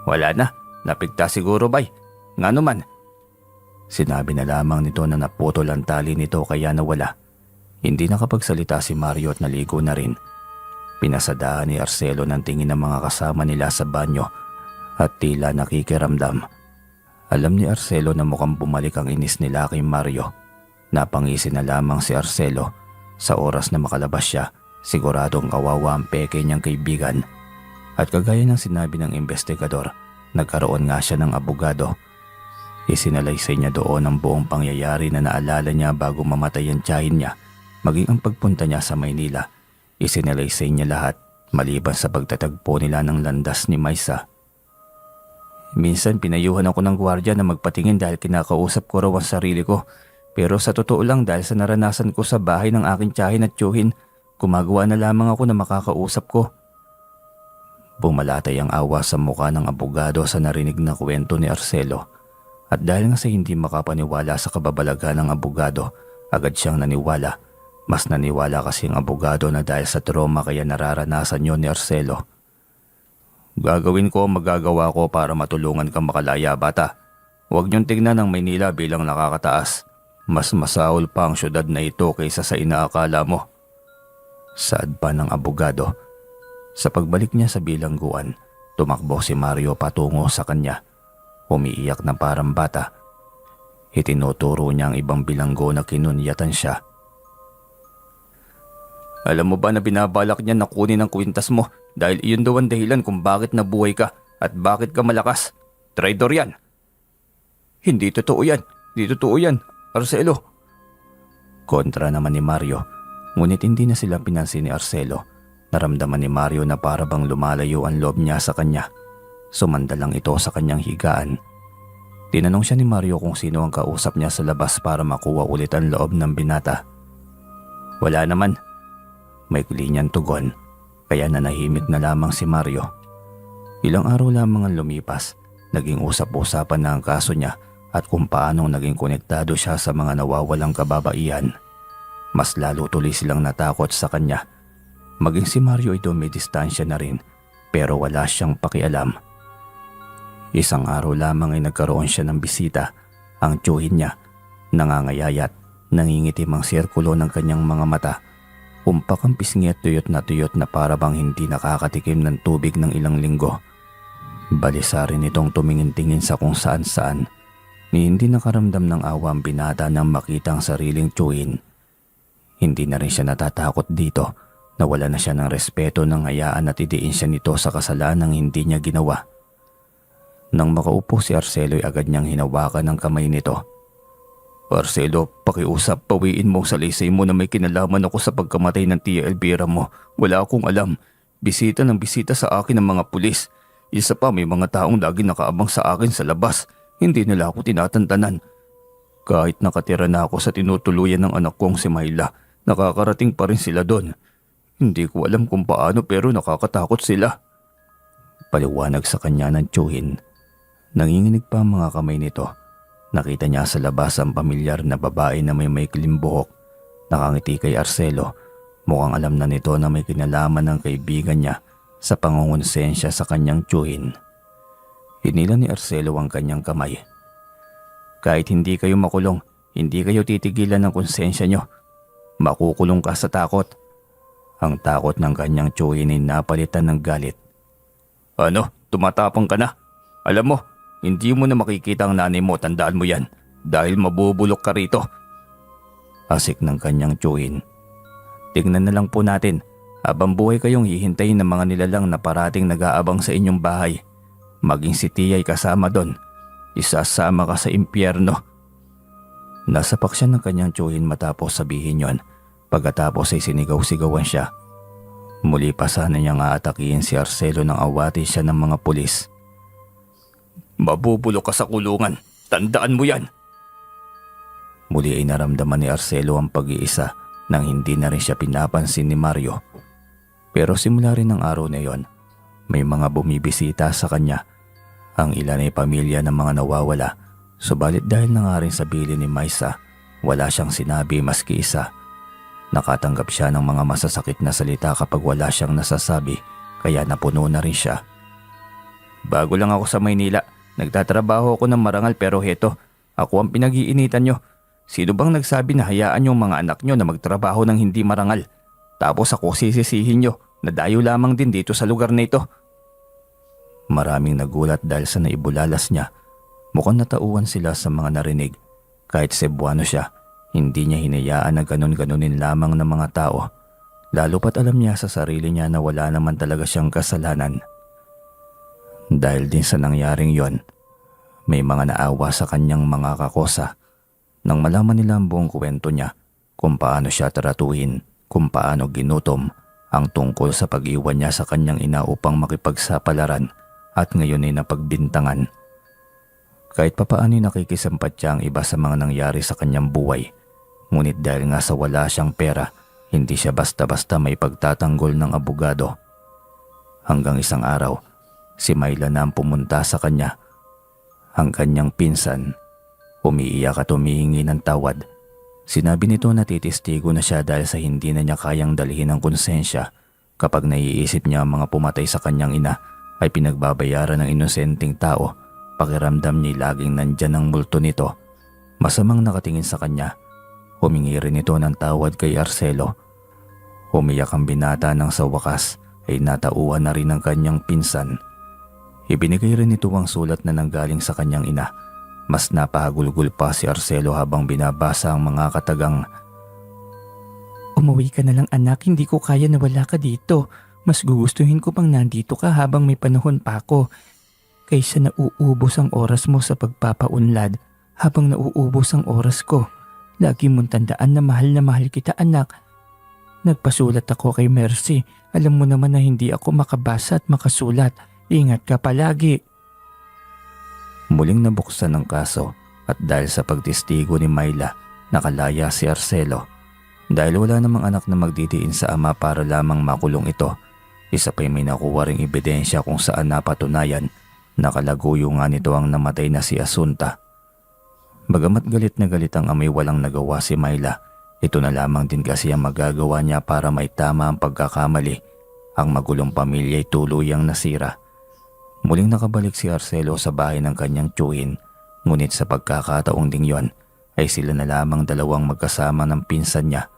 Wala na, napigta siguro bay. Ngano man? Sinabi na lamang nito na naputol ang tali nito kaya nawala. Hindi nakapagsalita si Mario at naligo na rin. Pinasadahan ni Arcelo ng tingin ng mga kasama nila sa banyo at tila nakikiramdam. Alam ni Arcelo na mukhang bumalik ang inis nila kay Mario. Napangisi na lamang si Arcelo. Sa oras na makalabas siya, siguradong kawawa ang peke niyang kaibigan. At kagaya ng sinabi ng investigador, nagkaroon nga siya ng abogado. Isinalaysay niya doon ang buong pangyayari na naalala niya bago mamatay ang tiyahin niya, maging ang pagpunta niya sa Maynila. Isinalaysay niya lahat maliban sa pagtatagpo nila ng landas ni Maisa. Minsan pinayuhan ako ng gwardiya na magpatingin dahil kinakausap ko raw ang sarili ko. Pero sa totoo lang dahil sa naranasan ko sa bahay ng aking tiyahin at tiyuhin, gumagawa na lamang ako na makakausap ko. Bumalatay ang awa sa mukha ng abogado sa narinig na kwento ni Arcelo. At dahil nga sa hindi makapaniwala sa kababalaghan ng abogado, agad siyang naniwala. Mas naniwala kasi ang abogado na dahil sa trauma kaya nararanasan yon ni Arcelo. Gagawin ko ang magagawa ko para matulungan kang makalaya, bata. Huwag niyong tignan ang Maynila bilang nakakataas. Mas masaol pa ang syudad na ito kaysa sa inaakala mo. Saad pa ng abogado. Sa pagbalik niya sa bilangguan, tumakbo si Mario patungo sa kanya. Umiiyak na parang bata. Itinuturo niya ang ibang bilanggo na kinunyatan siya. Alam mo ba na binabalak niya na kunin ang kwintas mo dahil iyon daw ang dahilan kung bakit nabuhay ka at bakit ka malakas? Traidor yan. Hindi totoo yan. Hindi totoo yan, Arcelo. Kontra naman ni Mario, ngunit hindi na sila pinansin ni Arcelo. Naramdaman ni Mario na para bang lumalayo ang loob niya sa kanya. Sumandalang ito sa kanyang higaan. Tinanong siya ni Mario kung sino ang kausap niya sa labas para makuha ulit ang loob ng binata. Wala naman. May niyang tugon, kaya nanahimik na lamang si Mario. Ilang araw lamang ang lumipas, naging usap-usapan na ang kaso niya at kung paanong naging konektado siya sa mga nawawalang kababaihan. Mas lalo tuloy silang natakot sa kanya. Maging si Mario ay dumidistansya na rin, pero wala siyang pakialam. Isang araw lamang ay nagkaroon siya ng bisita. Ang tiyuhin niya, nangangayayat, nangingitim ang sirkulo ng kanyang mga mata. Umpak ang pisngi at tuyot na para bang hindi nakakatikim ng tubig ng ilang linggo. Balisa rin itong tumingin-tingin sa kung saan-saan. Ni hindi nakaramdam ng awa ang binata nang makita ang sariling tiyuhin. Hindi na rin siya natatakot dito. Nawala na siya ng respeto nang hayaan at idiin siya nito sa kasalanang hindi niya ginawa. Nang makaupo si Arcelo ay agad niyang hinawakan ang kamay nito. Arcelo, pakiusap, pawiin mo sa lisay mo na may kinalaman ako sa pagkamatay ng Tia Elvira mo. Wala akong alam. Bisita ng bisita sa akin ng mga pulis. Isa pa may mga taong lagi nakaabang sa akin sa labas. Hindi nila ako tinatantanan. Kahit nakatira na ako sa tinutuluyan ng anak kong si Myla, nakakarating pa rin sila doon. Hindi ko alam kung paano pero nakakatakot sila. Paliwanag sa kanya ng tiyuhin. Nanginginig pa ang mga kamay nito. Nakita niya sa labas ang pamilyar na babae na may maikling buhok. Nakangiti kay Arcelo. Mukhang alam na nito na may kinalaman ng kaibigan niya sa pangungonsensya sa kanyang tiyuhin. Hinila ni Arcelo ang kanyang kamay. Kahit hindi kayo makulong, hindi kayo titigilan ng konsensya niyo. Makukulong ka sa takot. Ang takot ng kanyang tiyuhin ay napalitan ng galit. Ano? Tumatapang ka na? Alam mo, hindi mo na makikita ang nanay mo, tandaan mo yan. dahil mabubulok ka rito. Asik ng kanyang tiyuhin. Tignan na lang po natin habang buhay kayong hihintayin ng mga nilalang na parating nag-aabang sa inyong bahay. Maging si Tia ay kasama doon. Isasama ka sa impyerno. Nasapak siya ng kanyang tiyuhin matapos sabihin yon. Pagkatapos ay sinigaw-sigawan siya. Muli pa sana niyang aatakihin si Arcelo nang awati siya ng mga pulis. Mabubulok ka sa kulungan. Tandaan mo yan. Muli ay naramdaman ni Arcelo ang pag-iisa nang hindi na rin siya pinapansin ni Mario. Pero simula rin ng araw na yon, may mga bumibisita sa kanya. Ang ilan ay pamilya ng mga nawawala. Subalit dahil na nga rin sa bilin ni Maisa, wala siyang sinabi maski isa. Nakatanggap siya ng mga masasakit na salita kapag wala siyang nasasabi, kaya napuno na rin siya. Bago lang ako sa Maynila, nagtatrabaho ako ng marangal pero heto, ako ang pinag-iinitan nyo. Sino bang nagsabi na hayaan yung mga anak nyo na magtrabaho ng hindi marangal? Tapos ako sisisihin nyo na dayo lamang din dito sa lugar na ito. Maraming nagulat dahil sa naibulalas niya. Mukhang natauhan sila sa mga narinig. Kahit Cebuano siya, hindi niya hinayaan na ganun-ganunin lamang ng mga tao. Lalo pat alam niya sa sarili niya na wala naman talaga siyang kasalanan. Dahil din sa nangyaring yon, may mga naawa sa kanyang mga kakosa. Nang malaman nila ang buong kwento niya, kung paano siya tratuhin, kung paano ginutom, ang tungkol sa pag-iwan niya sa kanyang ina upang makipagsapalaran at ngayon ay napagbintangan. Kahit papaano'y nakikisampat siya ang iba sa mga nangyari sa kanyang buhay. Ngunit dahil nga sa wala siyang pera, hindi siya basta-basta may pagtatanggol ng abogado. Hanggang isang araw, si Myla na ang pumunta sa kanya. Ang kanyang pinsan, umiiyak at humihingi ng tawad. Sinabi nito na titistigo na siya dahil sa hindi na niya kayang dalhin ang konsensya. Kapag naiisip niya ang mga pumatay sa kanyang ina ay pinagbabayaran ng inosenteng tao. Pakiramdam niya laging nandyan ang multo nito. Masamang nakatingin sa kanya. Humingi rin ito ng tawad kay Arcelo. Umiyak ang binata nang sa wakas ay natauhan na rin ang kanyang pinsan. Ibinigay rin ito ang sulat na nanggaling sa kanyang ina. Mas napahagulgul pa si Arcelo habang binabasa ang mga katagang, Umuwi ka na lang anak, hindi ko kaya na wala ka dito. Mas gugustuhin ko pang nandito ka habang may panahon pa ako. Kaysa nauubos ang oras mo sa pagpapaunlad habang nauubos ang oras ko. Lagi mong tandaan na mahal kita anak. Nagpasulat ako kay Mercy. Alam mo naman na hindi ako makabasa at makasulat. Ingat ka palagi. Muling nabuksan ang kaso at dahil sa pagtistigo ni Myla, nakalaya si Arcelo. Dahil wala namang anak na magdidiin sa ama para lamang makulong ito, isa pa'y may nakuha ring ebidensya kung saan napatunayan nakalaguyo nga nito ang namatay na si Asunta. Bagamat galit na galit ang amay walang nagawa si Myla, ito na lamang din kasi ang magagawa niya para maitama ang pagkakamali. Ang magulong pamilya ay tuluyang nasira. Muling nakabalik si Arcelo sa bahay ng kanyang tiyuhin, ngunit sa pagkakataong ding yon ay sila na lamang dalawang magkasama ng pinsan niya.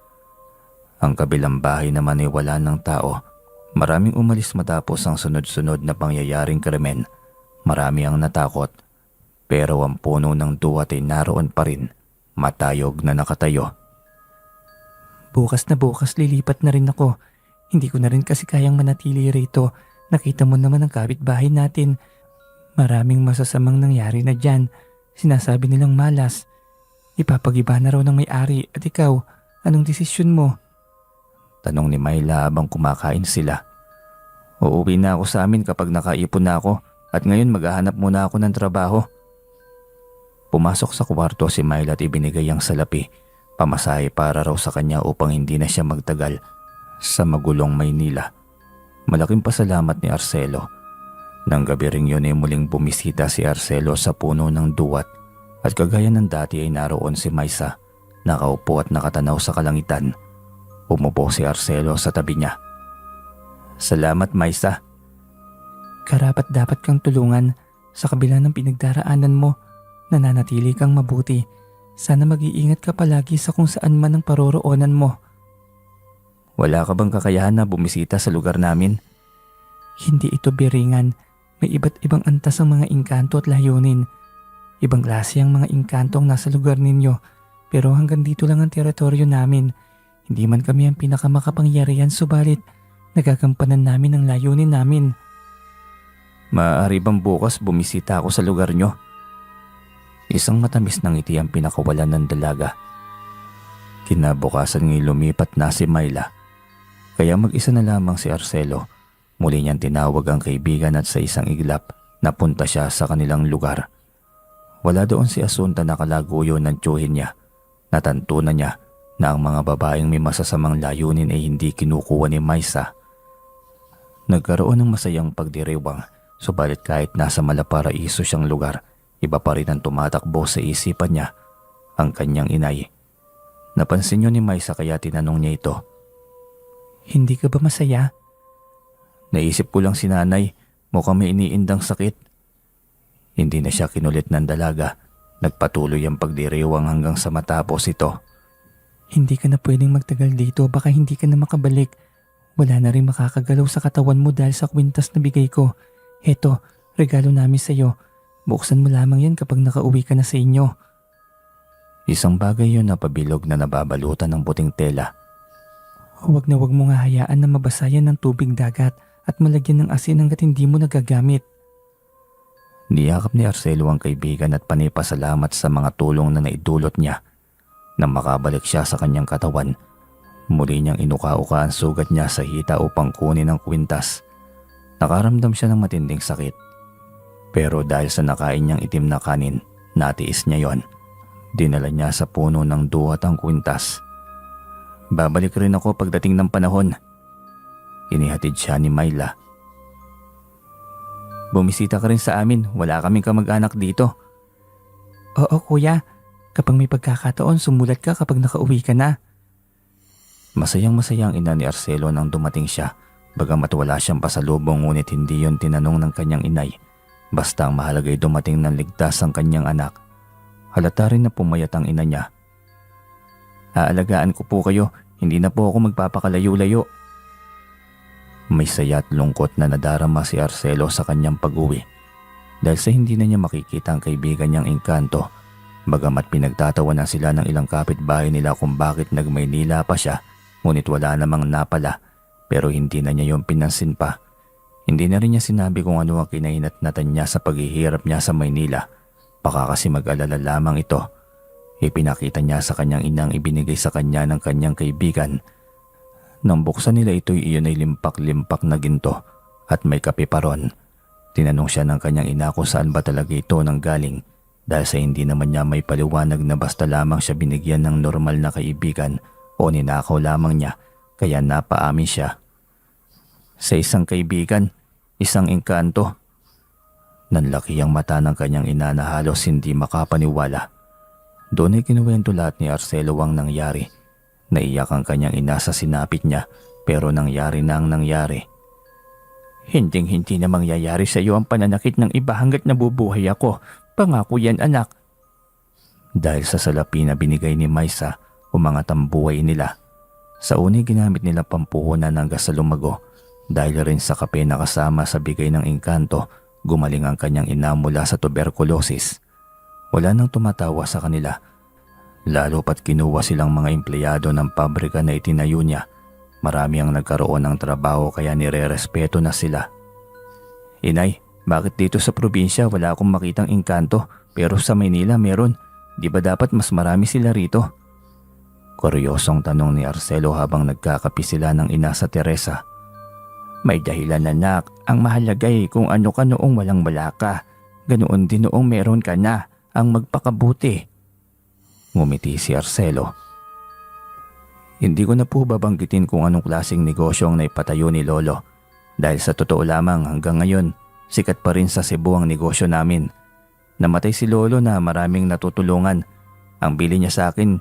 Ang kabilang bahay naman ay wala ng tao. Maraming umalis matapos ang sunod-sunod na pangyayaring krimen. Marami ang natakot, pero ang puno ng duwat ay naroon pa rin, matayog na nakatayo. Bukas na bukas lilipat na rin ako. Hindi ko na rin kasi kayang manatili rito. Nakita mo naman ang kapitbahay natin. Maraming masasamang nangyari na dyan. Sinasabi nilang malas. Ipapagiba na raw ng may-ari. At ikaw, anong desisyon mo? Tanong ni Myla habang kumakain sila. Uuwi na ako sa amin kapag nakaipon na ako at ngayon maghahanap muna ako ng trabaho. Pumasok sa kwarto si Myla at ibinigay ang salapi. Pamasahe para raw sa kanya upang hindi na siya magtagal sa magulong Maynila. Malaking pasalamat ni Arcelo. Nang gabi ring yun ay muling bumisita si Arcelo sa puno ng duwat at kagaya ng dati ay naroon si Maisa, nakaupo at nakatanaw sa kalangitan. Umupo si Arcelo sa tabi niya. Salamat Maisa. Karapat dapat kang tulungan sa kabila ng pinagdaraanan mo. Nananatili kang mabuti. Sana mag-iingat ka palagi sa kung saan man ang paroroonan mo. Wala ka bang kakayahan na bumisita sa lugar namin? Hindi ito biringan. May iba't ibang antas ang mga engkanto at layunin. Ibang klase ang mga engkantong nasa lugar ninyo, pero hanggang dito lang ang teritoryo namin. Hindi man kami ang pinakamakapangyarihan, subalit nagagampanan namin ang layunin namin. Maaari bang bukas bumisita ako sa lugar nyo? Isang matamis na ngiti ang pinakawalan ng dalaga. Kinabukasan ng lumipat na si Myla. Kaya mag-isa na lamang si Arcelo. Muli niyang tinawag ang kaibigan at sa isang iglap napunta siya sa kanilang lugar. Wala doon si Asunta na kalaguyo ng tiyuhin niya. Natantunan niya na ang mga babaeng may masasamang layunin ay hindi kinukuha ni Maisa. Nagkaroon ng masayang pagdiriwang, subalit kahit nasa Malaparaiso siyang lugar, iba pa rin ang tumatakbo sa isipan niya, ang kanyang inay. Napansin niyo ni Maisa kaya tinanong niya ito. Hindi ka ba masaya? Naisip ko lang si nanay, mukhang may iniindang sakit. Hindi na siya kinulit ng dalaga. Nagpatuloy ang pagdiriwang hanggang sa matapos ito. Hindi ka na pwedeng magtagal dito, baka hindi ka na makabalik. Wala na rin makakagalaw sa katawan mo dahil sa kwintas na bigay ko. Heto, regalo namin sa iyo. Buksan mo lamang yan kapag nakauwi ka na sa inyo. Isang bagay yun na pabilog na nababalutan ng puting tela. Huwag na huwag mo nga hayaan na mabasayan ng tubig dagat at malagyan ng asin hanggat hindi mo nagagamit. Niyakap ni Arcelo ang kaibigan at panipasalamat sa mga tulong na naidulot niya. Nang makabalik siya sa kanyang katawan, muli niyang inuka-uka ang sugat niya sa hita upang kunin ang kwintas. Nakaramdam siya ng matinding sakit. Pero dahil sa nakain niyang itim na kanin, natiis niya yon. Dinala niya sa puno ng duwat ang kwintas. Babalik rin ako pagdating ng panahon. Inihatid siya ni Myla. Bumisita ka rin sa amin, wala kaming kamag-anak dito. Oo kuya, kapag may pagkakataon sumulat ka kapag nakauwi ka na. Masayang-masayang ina ni Arcelo nang dumating siya, bagamat wala siyang pasalubong ngunit hindi yon tinanong ng kanyang inay. Basta ang mahalagay dumating ng ligtas ang kanyang anak. Halata rin na pumayat ang ina niya. Aalagaan ko po kayo, hindi na po ako magpapakalayo-layo. May saya at lungkot na nadarama si Arcelo sa kanyang pag-uwi. Dahil sa hindi na niya makikita ang kaibigan niyang engkanto, bagamat pinagtatawa na sila ng ilang kapitbahay nila kung bakit nag-Maynila pa siya, ngunit wala namang napala, pero hindi na niya yon pinansin pa. Hindi na rin niya sinabi kung ano ang kinahinatnatan niya sa paghihirap niya sa Maynila. Baka kasi mag-alala lamang ito. Ipinakita niya sa kanyang inang ibinigay sa kanya ng kanyang kaibigan. Nang buksan nila ito'y iyon ay limpak-limpak na ginto at may kape pa ron. Tinanong siya ng kanyang ina kung saan ba talaga ito nanggaling dahil sa hindi naman niya may paliwanag na basta lamang siya binigyan ng normal na kaibigan o ninakaw lamang niya kaya napaamin siya. Sa isang kaibigan, isang engkanto. Nanlaki ang mata ng kanyang ina na halos hindi makapaniwala. Doon ay kinuwento lahat ni Arcelo ang nangyari. Naiyak ang kanyang ina sa sinapit niya pero nangyari na ang nangyari. Hinding-hindi na mangyayari sa iyo ang pananakit ng iba hanggat nabubuhay ako. Pangako yan anak. Dahil sa salapi na binigay ni Maisa, umangat ang buhay nila. Sa una ginamit nila pampuhunan hanggang sa lumago. Dahil rin sa kape na kasama sa bigay ng engkanto, gumaling ang kanyang ina mula sa tuberculosis. Wala nang tumatawa sa kanila. Lalo pat kinuha silang mga empleyado ng pabrika na itinayo niya. Marami ang nagkaroon ng trabaho kaya nire-respeto na sila. Inay, bakit dito sa probinsya wala akong makitang engkanto pero sa Maynila meron? Di ba dapat mas marami sila rito? Kuryosong tanong ni Arcelo habang nagkakapi sila ng ina sa Teresa. May dahilan anak, ang mahalaga ay kung ano ka noong walang-wala ka. Ganoon din noong meron ka na, ang magpakabuti. Ngumiti si Arcelo. Hindi ko na po babanggitin kung anong klaseng negosyo ang naipatayo ni Lolo. Dahil sa totoo lamang hanggang ngayon, sikat pa rin sa Cebu ang negosyo namin. Namatay si Lolo na maraming natutulungan. Ang bili niya sa akin,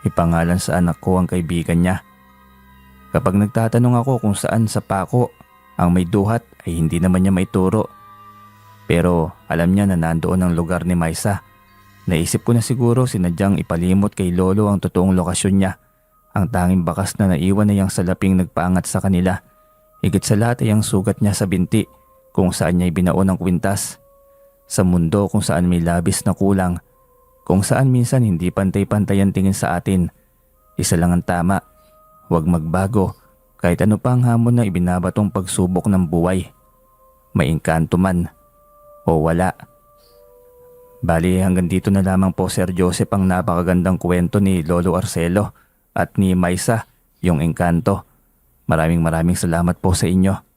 ipangalan sa anak ko ang kaibigan niya. Kapag nagtatanong ako kung saan sa pako ang may duhat ay hindi naman niya maituro. Pero alam niya na nandoon ang lugar ni Maisa. Naisip ko na siguro sinadyang ipalimot kay Lolo ang totoong lokasyon niya. Ang tanging bakas na naiwan na yung salaping nagpaangat sa kanila. Higit sa lahat ay ang sugat niya sa binti kung saan niya ibinaon ang kwintas. Sa mundo kung saan may labis na kulang, kung saan minsan hindi pantay-pantay ang tingin sa atin, isa lang ang tama, huwag magbago kahit ano pa ang hamon na ibinabatong pagsubok ng buhay. May engkanto man o wala. Bali hanggang dito na lamang po Sir Joseph ang napakagandang kwento ni Lolo Arcelo at ni Maisa, yung engkanto. Maraming salamat po sa inyo.